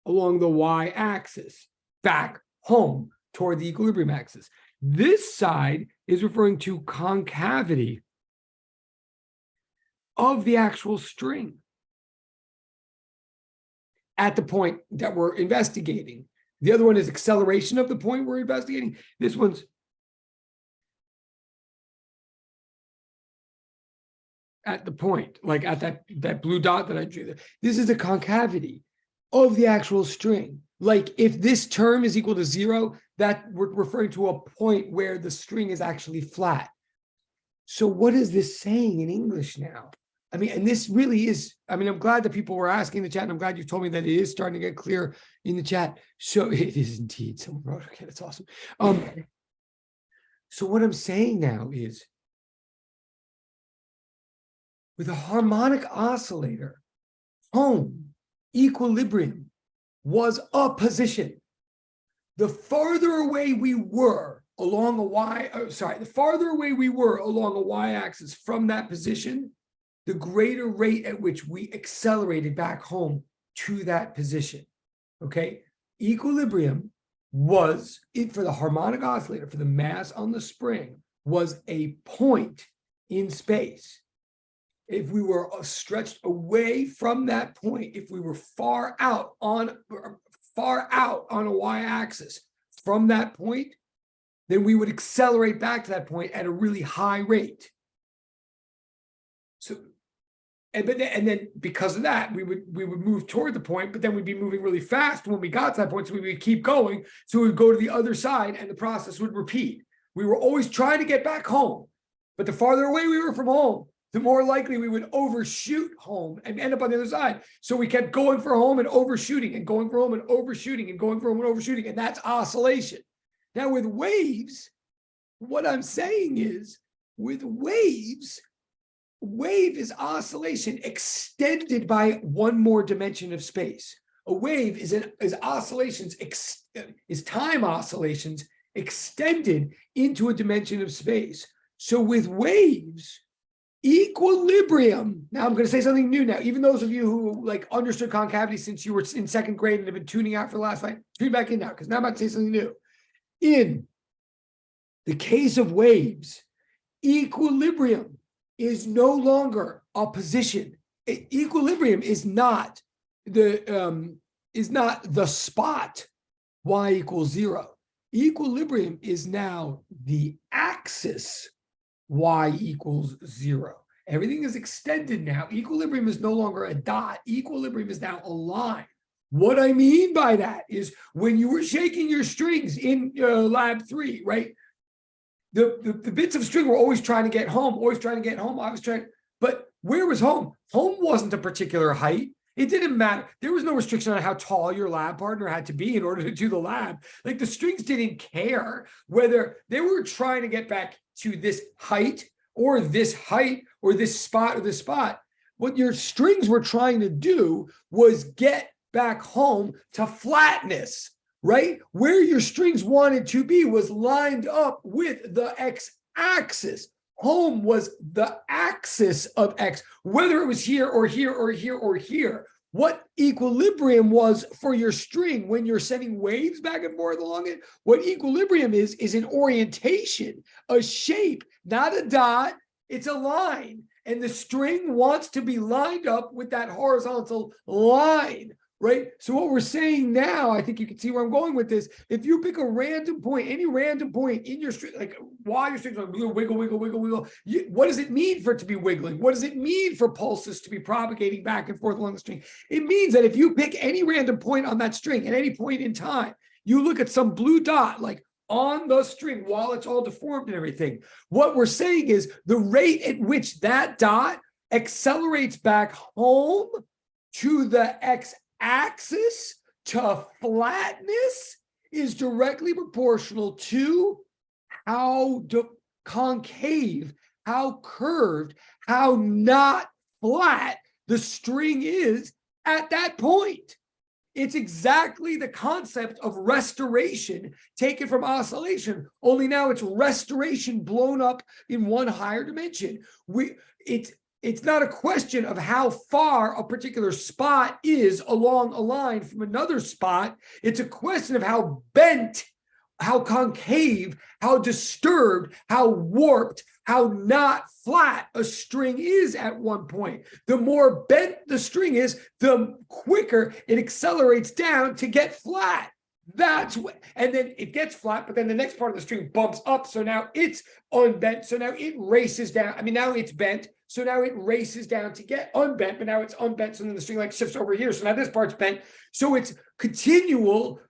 S2: along the y-axis, back home toward the equilibrium axis. This side is referring to concavity of the actual string at the point that we're investigating. The other one is acceleration of the point we're investigating. This one's at the point, like at that blue dot that I drew there. This is the concavity of the actual string. Like, if this term is equal to 0, that we're referring to a point where the string is actually flat. So what is this saying in English now? I mean, and this really is, I mean, I'm glad that people were asking in the chat, and I'm glad you told me that it is starting to get clear in the chat. So it is indeed. Someone wrote, okay, that's awesome. So what I'm saying now is, with a harmonic oscillator, home, equilibrium was a position. The farther away we were along the farther away we were along a y-axis from that position, the greater rate at which we accelerated back home to that position, okay? Equilibrium was, for the harmonic oscillator, for the mass on the spring, was a point in space. If we were stretched away from that point, if we were far out on a y-axis from that point, then we would accelerate back to that point at a really high rate. So, and then because of that, we would move toward the point, but then we'd be moving really fast when we got to that point. So we would keep going. So we would go to the other side, and the process would repeat. We were always trying to get back home, but the farther away we were from home, the more likely we would overshoot home and end up on the other side. So we kept going for home and overshooting and going for home and overshooting and going for home and overshooting. And that's oscillation. Now with waves, what I'm saying is with waves, wave is oscillation extended by one more dimension of space. A wave is oscillations, is time oscillations extended into a dimension of space. So with waves, equilibrium. Now I'm going to say something new now. Even those of you who like understood concavity since you were in second grade and have been tuning out for the last night, tune back in now, because now I'm about to say something new. In the case of waves, equilibrium is no longer a position. Equilibrium is not the spot y equals 0. Equilibrium is now the axis y equals 0. Everything is extended now. Equilibrium is no longer a dot. Equilibrium is now a line. What I mean by that is when you were shaking your strings in lab 3, right? The bits of string were always trying to get home, I was trying, but where was home? Home wasn't a particular height. It didn't matter. There was no restriction on how tall your lab partner had to be in order to do the lab. Like the strings didn't care whether they were trying to get back to this height or this spot or this spot. What your strings were trying to do was get back home to flatness, right? Where your strings wanted to be was lined up with the x-axis. Home was the axis of x, whether it was here or here or here or here. What equilibrium was for your string when you're sending waves back and forth along it, what equilibrium is an orientation, a shape, not a dot, it's a line. And the string wants to be lined up with that horizontal line, right? So what we're saying now, I think you can see where I'm going with this. If you pick a random point, any random point in your string, like while your string's going wiggle, wiggle, wiggle, wiggle, what does it mean for it to be wiggling? What does it mean for pulses to be propagating back and forth along the string? It means that if you pick any random point on that string at any point in time, you look at some blue dot, like on the string while it's all deformed and everything. What we're saying is the rate at which that dot accelerates back home to the x-axis to flatness is directly proportional to how concave, how curved, how not flat the string is at that point. It's exactly the concept of restoration taken from oscillation, only now it's restoration blown up in one higher dimension. It's not a question of how far a particular spot is along a line from another spot. It's a question of how bent, how concave, how disturbed, how warped, how not flat a string is at one point. The more bent the string is, the quicker it accelerates down to get flat. That's what, and then it gets flat, but then the next part of the string bumps up. So now it's unbent. So now it races down. I mean, now it's bent. So now it races down to get unbent, but now it's unbent. So then the string like shifts over here. So now this part's bent. So it's continual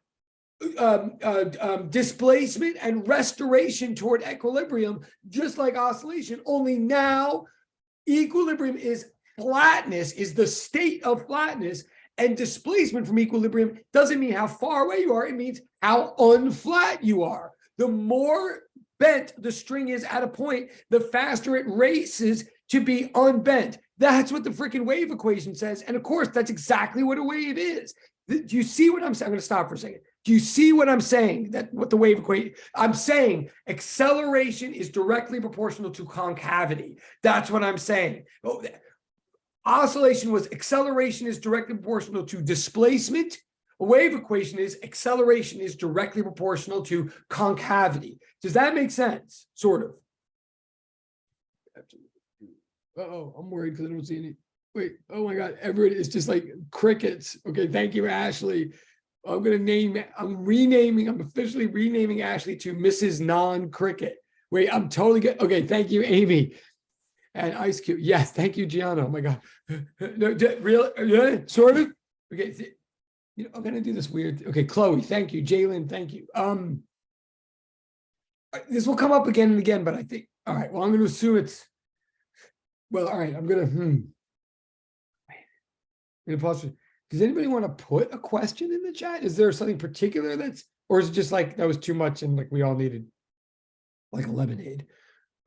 S2: displacement and restoration toward equilibrium, just like oscillation, only now equilibrium is flatness, is the state of flatness, and displacement from equilibrium doesn't mean how far away you are, it means how unflat you are. The more bent the string is at a point, the faster it races to be unbent. That's what the freaking wave equation says. And of course, that's exactly what a wave is. Do you see what I'm saying? I'm going to stop for a second. Do you see what I'm saying? That what the wave equation, I'm saying acceleration is directly proportional to concavity. That's what I'm saying. Oscillation was acceleration is directly proportional to displacement, A wave equation is acceleration is directly proportional to concavity. Does that make sense? Sort of. Uh-oh, I'm worried because I don't see any. Wait, oh my God, everybody is just like crickets. Okay, thank you, Ashley. I'm officially renaming Ashley to Mrs. Non-Cricket. Wait, I'm totally good. Okay, thank you, Amy. And Ice Cube. Yes, thank you, Gianna. Oh my God. No, real, yeah, sort of. Okay, I'm gonna do this weird. Okay, Chloe, thank you. Jalen, thank you. This will come up again and again, but I think, all right, well, I'm gonna assume it's, well, all right, I'm gonna pause. Does anybody want to put a question in the chat? Is there something particular or is it just like that was too much and like we all needed like a lemonade?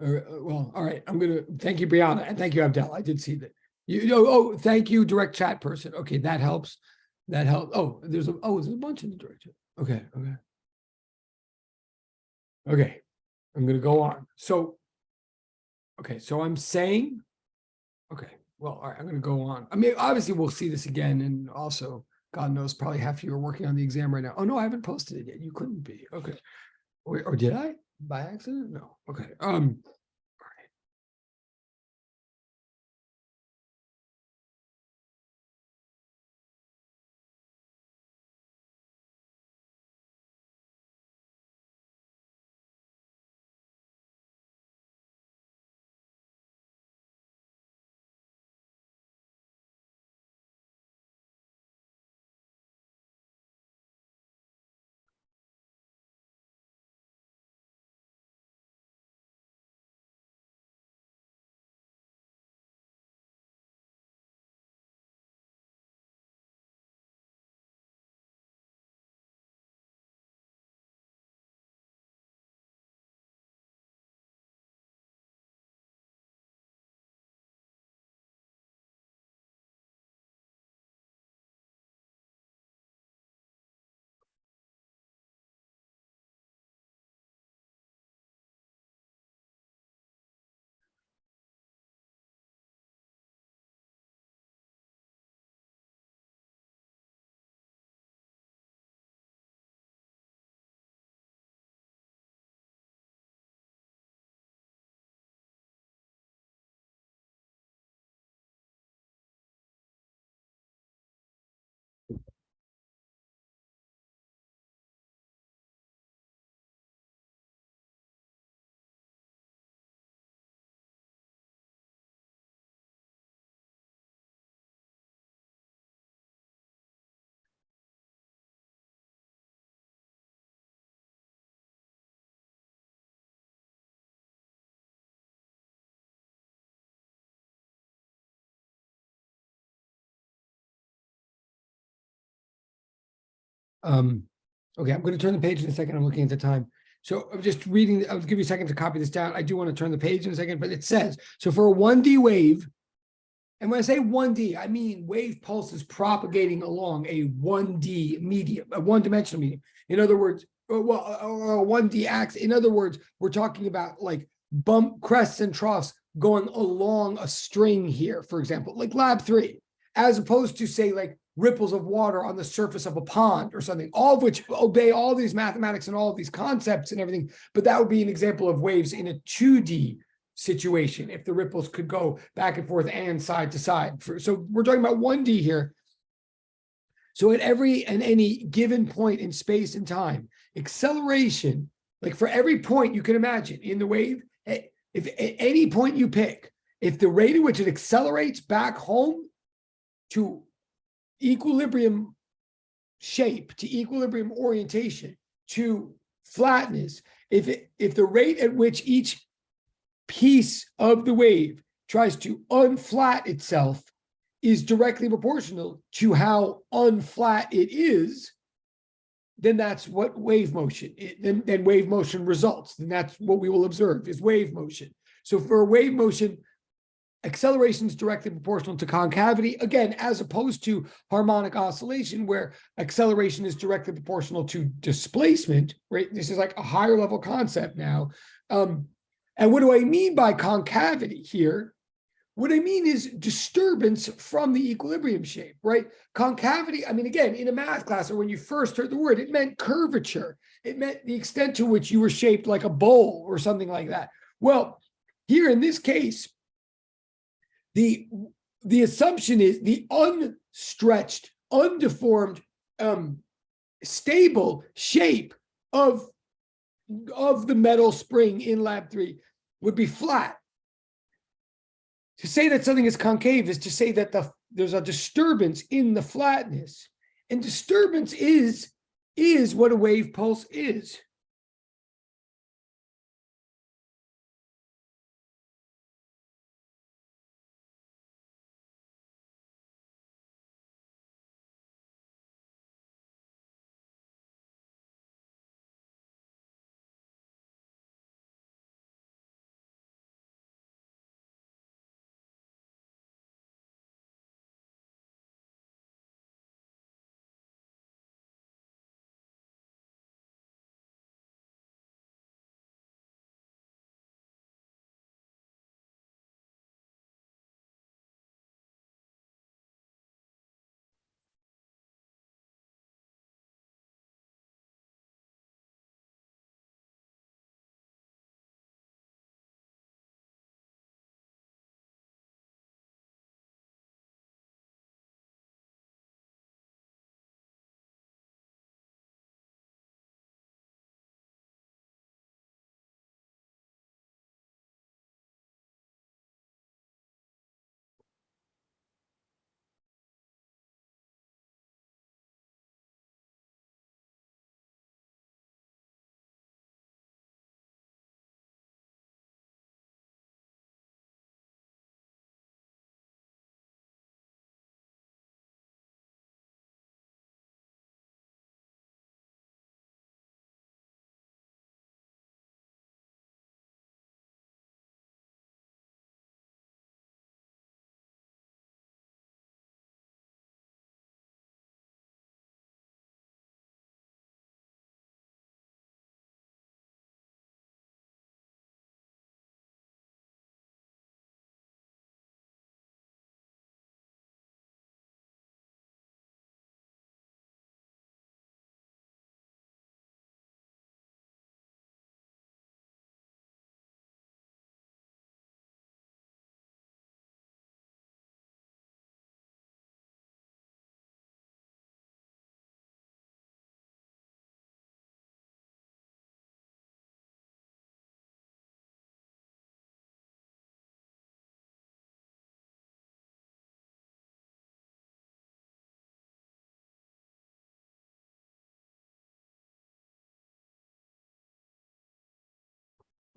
S2: Or, well, all right, I'm gonna thank you, Brianna, and thank you, Abdel. I did see that. Oh, thank you, direct chat person. Okay, that helps. That helps. Oh, there's a bunch in the direct chat. Okay. I'm gonna go on. So, okay, so I'm saying, okay, well, all right, I'm gonna go on. I mean, obviously we'll see this again, and also, God knows, probably half of you are working on the exam right now. Oh no, I haven't posted it yet. You couldn't be. Okay. Or did I? By accident? No. Okay. Okay, I'm going to turn the page in a second. I'm looking at the time. So I'm just reading. I'll give you a second to copy this down. I do want to turn the page in a second, but it says, so for a 1D wave, and when I say 1D, I mean wave pulses propagating along a 1D medium, a one-dimensional medium. In other words, or a 1D axis. In other words, we're talking about like bump crests and troughs going along a string here, for example, like lab 3, as opposed to say like ripples of water on the surface of a pond or something, all of which obey all these mathematics and all of these concepts and everything. But that would be an example of waves in a 2D situation, if the ripples could go back and forth and side to side. So we're talking about 1D here. So at any given point in space and time, acceleration, like for every point you can imagine in the wave, if at any point you pick, if the rate at which it accelerates back home to equilibrium shape, to equilibrium orientation, to flatness, if the rate at which each piece of the wave tries to unflat itself is directly proportional to how unflat it is, then that's what wave motion, then wave motion results. And that's what we will observe is wave motion. So for a wave motion, acceleration is directly proportional to concavity, again, as opposed to harmonic oscillation, where acceleration is directly proportional to displacement, right? This is like a higher level concept now. And what do I mean by concavity here? What I mean is disturbance from the equilibrium shape, right? Concavity, I mean, again, in a math class or when you first heard the word, it meant curvature. It meant the extent to which you were shaped like a bowl or something like that. Well, here in this case, the assumption is the unstretched, undeformed, stable shape of the metal spring in lab 3 would be flat. To say that something is concave is to say that there's a disturbance in the flatness, and disturbance is what a wave pulse is.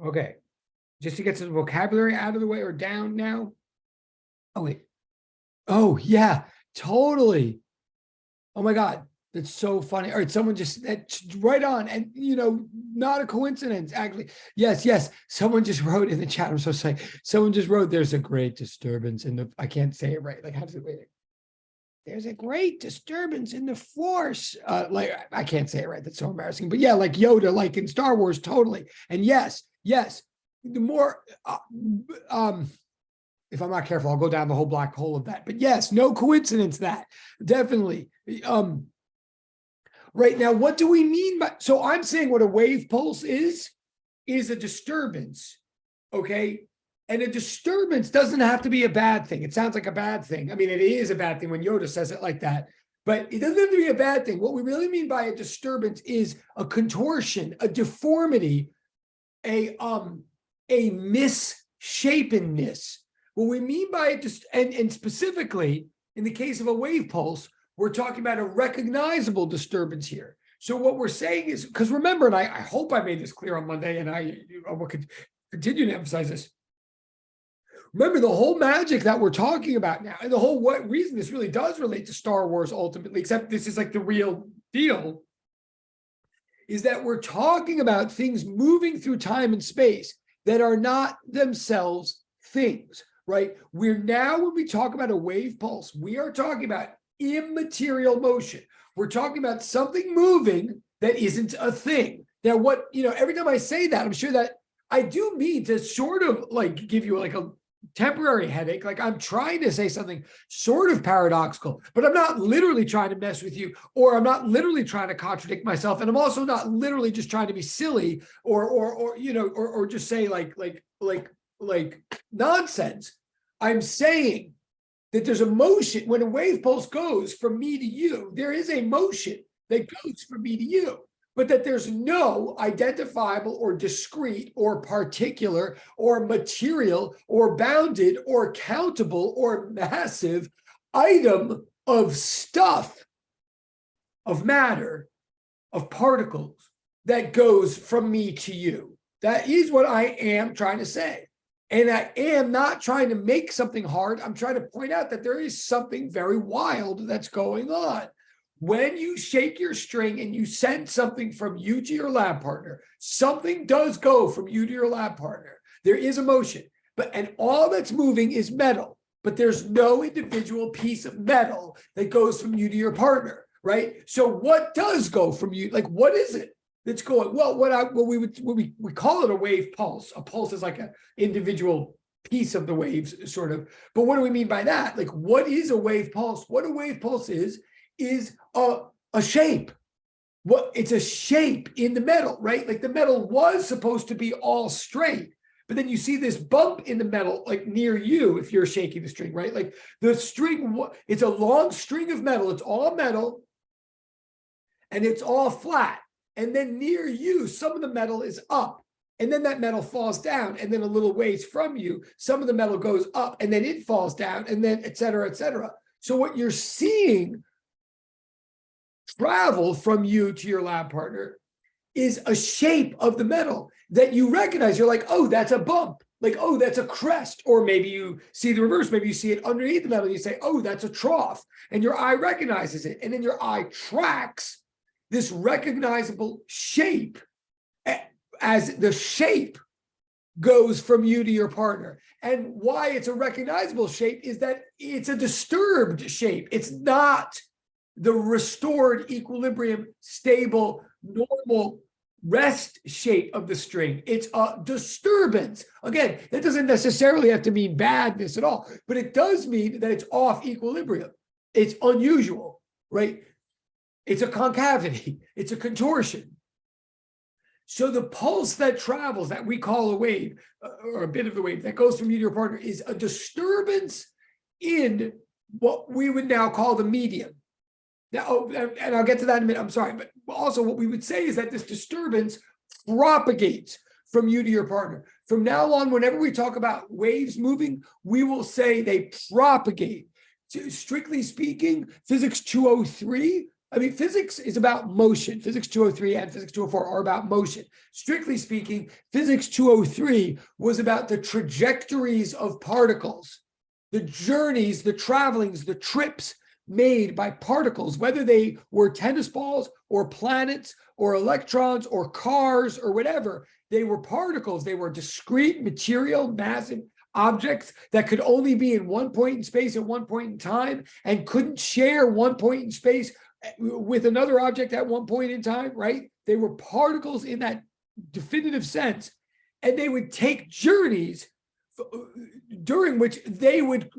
S2: Okay, just to get some vocabulary out of the way or down now. Oh, wait. Oh, yeah, totally. Oh my God, that's so funny. All right, someone just that's right on, and not a coincidence, actually. Yes, yes. Someone just wrote in the chat. I'm so sorry. Someone just wrote, "There's a great disturbance in the." I can't say it right. Like, how does it wait? There's a great disturbance in the force. Like, I can't say it right. That's so embarrassing. But yeah, like Yoda, like in Star Wars, totally. And yes, yes. The more, if I'm not careful, I'll go down the whole black hole of that. But yes, no coincidence that definitely. Right now, what do we mean by? So I'm saying what a wave pulse is a disturbance. Okay. And a disturbance doesn't have to be a bad thing. It sounds like a bad thing. I mean, it is a bad thing when Yoda says it like that, but it doesn't have to be a bad thing. What we really mean by a disturbance is a contortion, a deformity, a misshapenness. What we mean by it, just and specifically in the case of a wave pulse, we're talking about a recognizable disturbance here. So what we're saying is, because remember, and I hope I made this clear on Monday, and I will continue to emphasize this. Remember, the whole magic that we're talking about now, and the whole reason this really does relate to Star Wars ultimately, except this is like the real deal, is that we're talking about things moving through time and space that are not themselves things, right? We're now, when we talk about a wave pulse, we are talking about immaterial motion. We're talking about something moving that isn't a thing. Now, every time I say that, I'm sure that I do mean to sort of like give you like a temporary headache. Like I'm trying to say something sort of paradoxical, but I'm not literally trying to mess with you, or I'm not literally trying to contradict myself. And I'm also not literally just trying to be silly or just say like nonsense. I'm saying that there's a motion when a wave pulse goes from me to you. There is a motion that goes from me to you, but that there's no identifiable or discrete or particular or material or bounded or countable or massive item of stuff, of matter, of particles that goes from me to you. That is what I am trying to say. And I am not trying to make something hard. I'm trying to point out that there is something very wild that's going on. When you shake your string and you send something from you to your lab partner, something does go from you to your lab partner. There is a motion, and all that's moving is metal, but there's no individual piece of metal that goes from you to your partner, right? So what does go from you? Like, what is it that's going? Well, we call it a wave pulse. A pulse is like an individual piece of the waves, sort of. But what do we mean by that? Like, what is a wave pulse? What a wave pulse is a shape. What it's a shape in the metal, right? Like the metal was supposed to be all straight, but then you see this bump in the metal, like near you, if you're shaking the string, right? Like the string, it's a long string of metal. It's all metal and it's all flat. And then near you, some of the metal is up, and then that metal falls down, and then a little ways from you, some of the metal goes up, and then it falls down, and then et cetera, et cetera. So what you're seeing travel from you to your lab partner is a shape of the metal that you recognize. You're like, oh, that's a bump. Like, oh, that's a crest. Or maybe you see the reverse. Maybe you see it underneath the metal. You say, oh, that's a trough. And your eye recognizes it. And then your eye tracks this recognizable shape as the shape goes from you to your partner. And why it's a recognizable shape is that it's a disturbed shape. It's not the restored equilibrium, stable, normal rest shape of the string. It's a disturbance. Again, that doesn't necessarily have to mean badness at all, but it does mean that it's off equilibrium. It's unusual, right? It's a concavity. It's a contortion. So the pulse that travels, that we call a wave, or a bit of the wave that goes from you to your partner, is a disturbance in what we would now call the medium. Now, and I'll get to that in a minute. I'm sorry, but also what we would say is that this disturbance propagates from you to your partner. From now on, whenever we talk about waves moving, we will say they propagate. So, strictly speaking, physics 203, physics is about motion. Physics 203 and physics 204 are about motion. Strictly speaking, physics 203 was about the trajectories of particles, the journeys, the travelings, the trips made by particles, whether they were tennis balls or planets or electrons or cars or whatever. They were particles. They were discrete, material, massive objects that could only be in one point in space at one point in time and couldn't share one point in space with another object at one point in time, right? They were particles in that definitive sense. And they would take journeys during which they would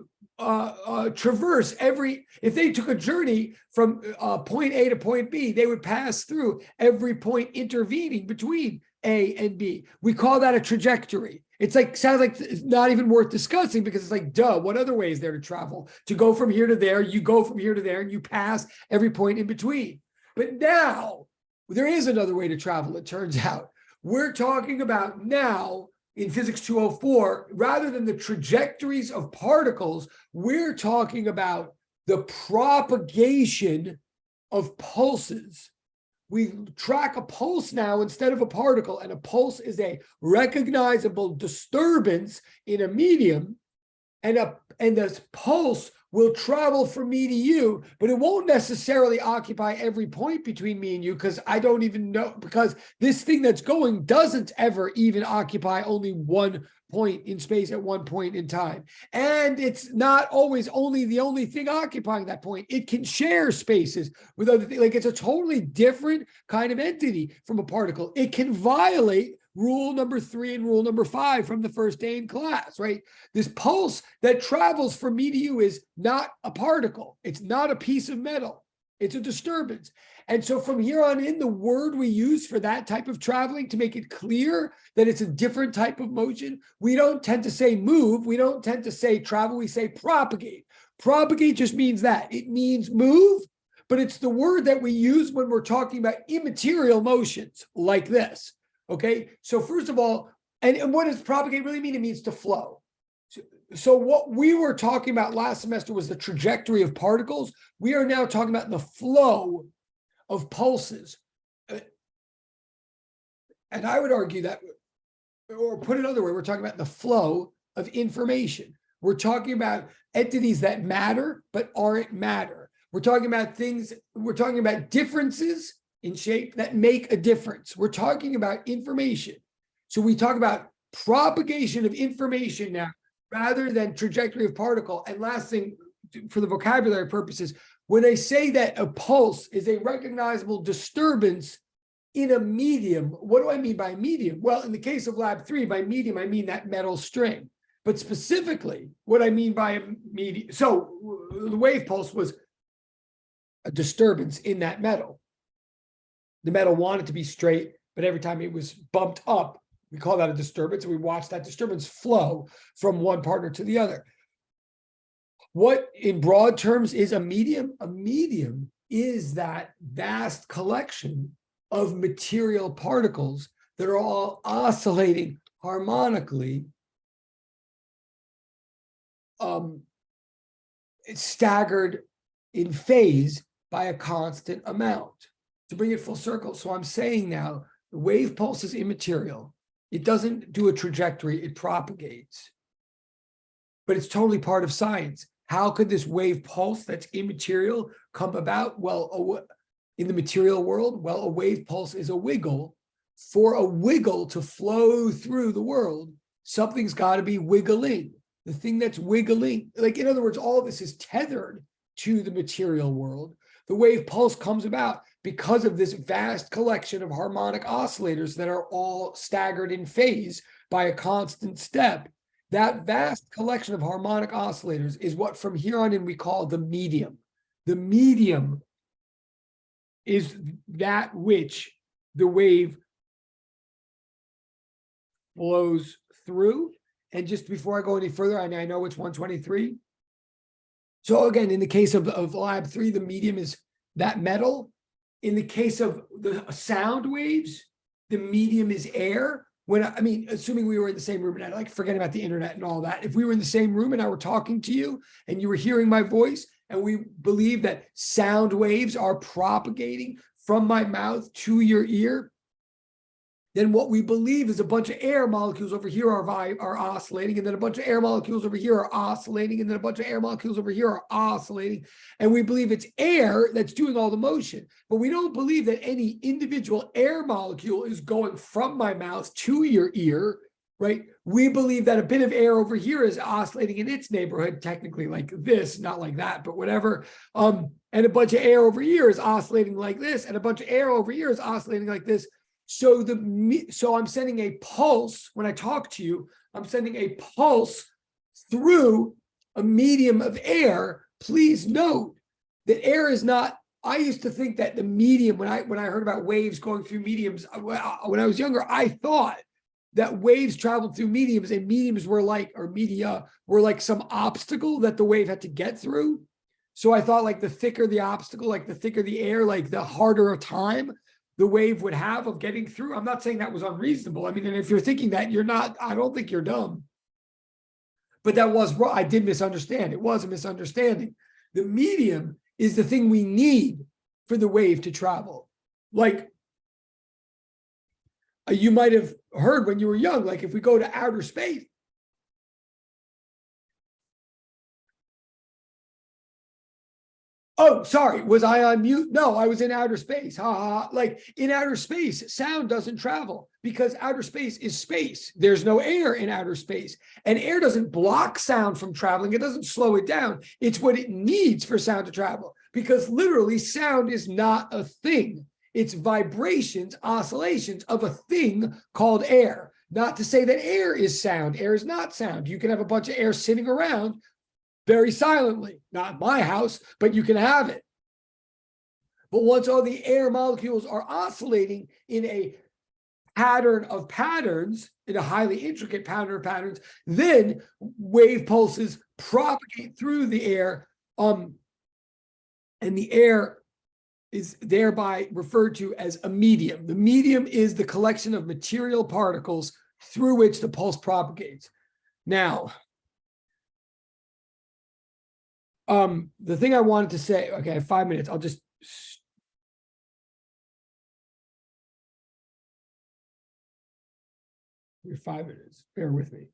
S2: traverse if they took a journey from point A to point B, they would pass through every point intervening between A and B. We call that a trajectory. It's like, sounds like it's not even worth discussing because it's like, duh, what other way is there to travel? To go from here to there, you go from here to there and you pass every point in between. But now there is another way to travel, it turns out. We're talking about now in physics 204, rather than the trajectories of particles, we're talking about the propagation of pulses. We track a pulse now instead of a particle, and a pulse is a recognizable disturbance in a medium, and this pulse will travel from me to you, but it won't necessarily occupy every point between me and you, because I don't even know, because this thing that's going doesn't ever even occupy only one point in space at one point in time. And it's not always only the only thing occupying that point. It can share spaces with other things. Like, it's a totally different kind of entity from a particle. It can violate rule number 3 and rule number 5 from the first day in class, right? This pulse that travels from me to you is not a particle. It's not a piece of metal. It's a disturbance. And so from here on in, the word we use for that type of traveling to make it clear that it's a different type of motion, we don't tend to say move. We don't tend to say travel. We say propagate. Propagate just means that. It means move, but it's the word that we use when we're talking about immaterial motions like this. Okay, so first of all, and what does propagate really mean? It means to flow. So what we were talking about last semester was the trajectory of particles. We are now talking about the flow of pulses. And I would argue that, or put it another way, we're talking about the flow of information. We're talking about entities that matter but aren't matter. We're talking about things, we're talking about differences in shape that make a difference. We're talking about information. So we talk about propagation of information now rather than trajectory of particle. And last thing, for the vocabulary purposes, when I say that a pulse is a recognizable disturbance in a medium, what do I mean by medium? Well, in the case of lab 3, by medium, I mean that metal string. But specifically, what I mean by a medium, so the wave pulse was a disturbance in that metal. The metal wanted to be straight, but every time it was bumped up, we call that a disturbance, and we watch that disturbance flow from one partner to the other. What, in broad terms, is a medium? A medium is that vast collection of material particles that are all oscillating harmonically, staggered in phase by a constant amount. To bring it full circle, so I'm saying now, the wave pulse is immaterial. It doesn't do a trajectory, it propagates. But it's totally part of science. How could this wave pulse that's immaterial come about? Well, in the material world, well, a wave pulse is a wiggle. For a wiggle to flow through the world, something's got to be wiggling. The thing that's wiggling, like in other words, all of this is tethered to the material world. The wave pulse comes about because of this vast collection of harmonic oscillators that are all staggered in phase by a constant step. That vast collection of harmonic oscillators is what from here on in we call the medium. The medium is that which the wave flows through. And just before I go any further, I know it's 123. So again, in the case of lab 3, the medium is that metal. In the case of the sound waves, the medium is air. Assuming we were in the same room, and I like forgetting about the internet and all that. If we were in the same room and I were talking to you and you were hearing my voice, and we believe that sound waves are propagating from my mouth to your ear, then what we believe is a bunch of air molecules over here are oscillating, and then a bunch of air molecules over here are oscillating, and then a bunch of air molecules over here are oscillating. And we believe it's air that's doing all the motion. But we don't believe that any individual air molecule is going from my mouth to your ear, right? We believe that a bit of air over here is oscillating in its neighborhood, technically like this, not like that, but whatever. And a bunch of air over here is oscillating like this, and a bunch of air over here is oscillating like this. So I'm sending a pulse when I talk to you. I'm sending a pulse through a medium of air. Please note that air is not. I used to think that the medium, when I heard about waves going through mediums, when I was younger, I thought that waves traveled through mediums, and mediums were like, or media were like some obstacle that the wave had to get through. So I thought like the thicker the obstacle, like the thicker the air, like the harder a time the wave would have of getting through. I'm not saying that was unreasonable. I mean, and if you're thinking that, you're not, I don't think you're dumb. But that was wrong. I did misunderstand. It was a misunderstanding. The medium is the thing we need for the wave to travel. Like you might have heard when you were young, like if we go to outer space, oh, sorry, was I on mute? No, I was in outer space. Ha ha. Like in outer space, sound doesn't travel because outer space is space. There's no air in outer space. And air doesn't block sound from traveling. It doesn't slow it down. It's what it needs for sound to travel, because literally sound is not a thing. It's vibrations, oscillations of a thing called air. Not to say that air is sound. Air is not sound. You can have a bunch of air sitting around very silently. Not my house, but you can have it. But once all the air molecules are oscillating in a pattern of patterns, in a highly intricate pattern of patterns, then wave pulses propagate through the air, and the air is thereby referred to as a medium. The medium is the collection of material particles through which the pulse propagates. Now, the thing I wanted to say, okay, I have 5 minutes. I'll just your 5 minutes. Bear with me.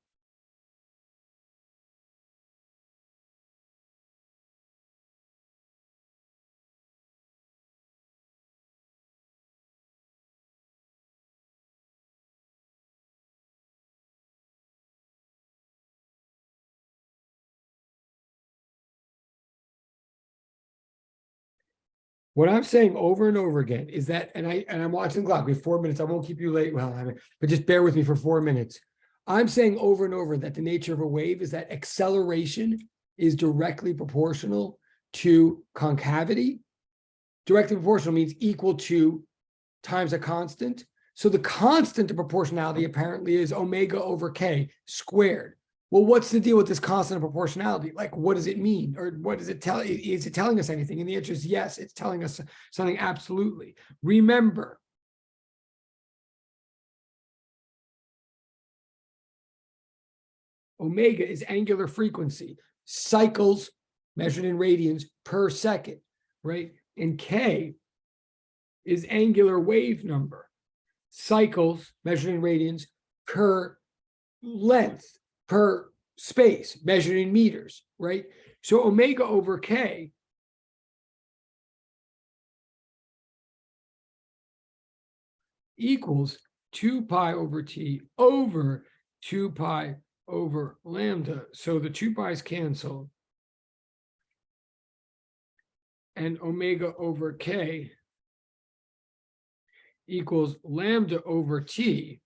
S2: What I'm saying over and over again is that, and I'm watching the clock. We have 4 minutes. I won't keep you late. Well, but just bear with me for 4 minutes. I'm saying over and over that the nature of a wave is that acceleration is directly proportional to concavity. Directly proportional means equal to times a constant. So the constant of proportionality apparently is omega over k squared. Well, what's the deal with this constant of proportionality? Like, what does it mean? Or what does it tell? Is it telling us anything? And the answer is yes, it's telling us something absolutely. Remember, omega is angular frequency, cycles measured in radians per second, right? And k is angular wave number, cycles measured in radians per length, per space, measured in meters, right? So omega over k equals 2 pi over t over 2 pi over lambda. So the 2 pi's cancel. And omega over k equals lambda over t.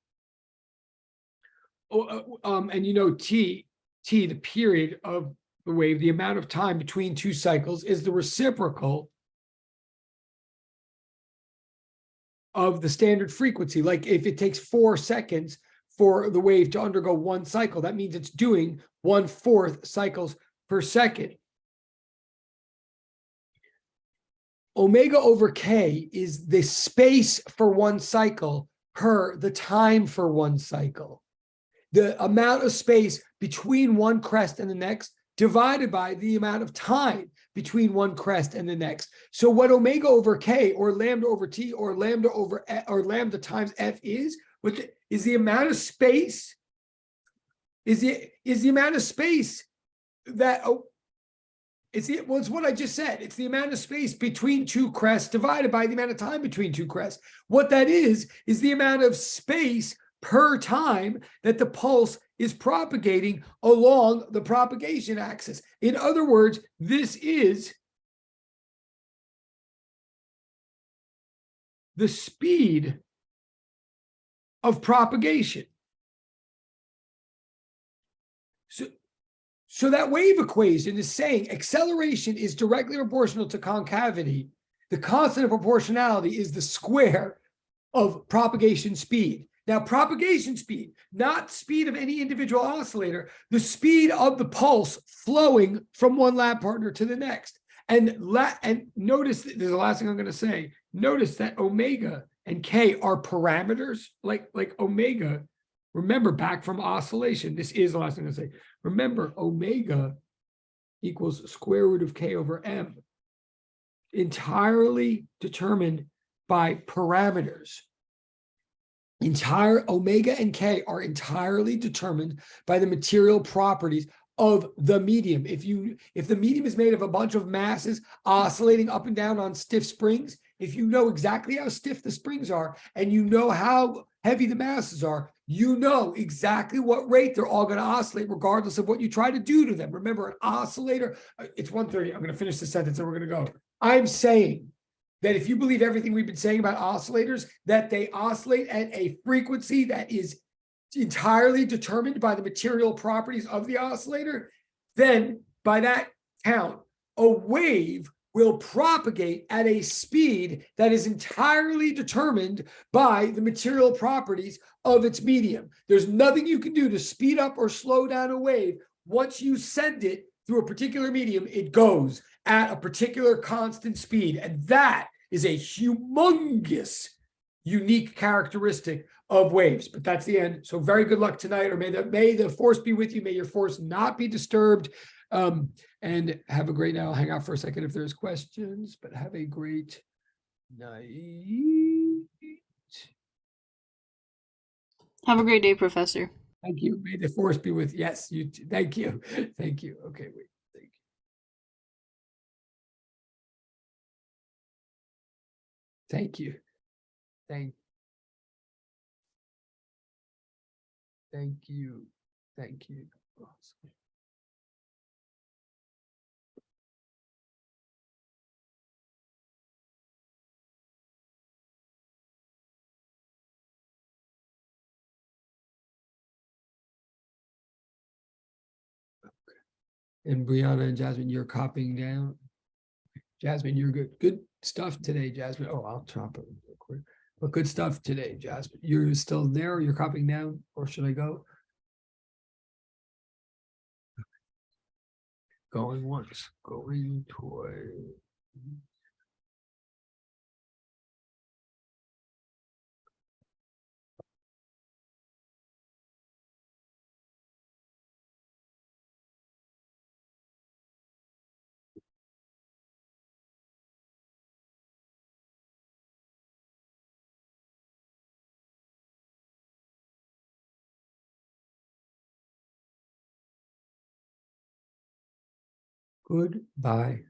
S2: And you know, t, the period of the wave, the amount of time between two cycles, is the reciprocal of the standard frequency. Like if it takes 4 seconds for the wave to undergo one cycle, that means it's doing 1/4 cycles per second. Omega over k is the space for one cycle per the time for one cycle. The amount of space between one crest and the next divided by the amount of time between one crest and the next. So what omega over k or lambda over t or lambda over or lambda times f is the amount of space is the amount of space that it's what I just said. It's the amount of space between two crests divided by the amount of time between two crests. What that is the amount of space per time that the pulse is propagating along the propagation axis. In other words, this is the speed of propagation. So that wave equation is saying acceleration is directly proportional to concavity. The constant of proportionality is the square of propagation speed. Now, propagation speed, not speed of any individual oscillator, the speed of the pulse flowing from one lab partner to the next. And notice, there's the last thing I'm going to say. Notice that omega and k are parameters, like omega. Remember, back from oscillation, this is the last thing I'm going to say. Remember, omega equals square root of k over m, entirely determined by parameters. Entire omega and k are entirely determined by the material properties of the medium. If the medium is made of a bunch of masses oscillating up and down on stiff springs, if you know exactly how stiff the springs are and you know how heavy the masses are, you know exactly what rate they're all going to oscillate regardless of what you try to do to them. Remember, an oscillator, it's 1:30. I'm going to finish the sentence and we're going to go. I'm saying that if you believe everything we've been saying about oscillators, that they oscillate at a frequency that is entirely determined by the material properties of the oscillator, then by that count, a wave will propagate at a speed that is entirely determined by the material properties of its medium. There's nothing you can do to speed up or slow down a wave. Once you send it through a particular medium, it goes at a particular constant speed. And that is a humongous, unique characteristic of waves. But that's the end. So very good luck tonight, or may the force be with you. May your force not be disturbed. And have a great night. I'll hang out for a second if there's questions, but have a great night.
S1: Have a great day, Professor.
S2: Thank you. May the force be with you. Yes, you too. Thank you. Thank you. Okay, wait. Thank you. Thank you. Thank you. Awesome. And Brianna and Jasmine, you're copying down. Jasmine, you're good. Good stuff today, Jasmine. Oh, I'll chop it real quick. But good stuff today, Jasmine. You're still there? You're copying down, or should I go? Going once, going twice. Goodbye.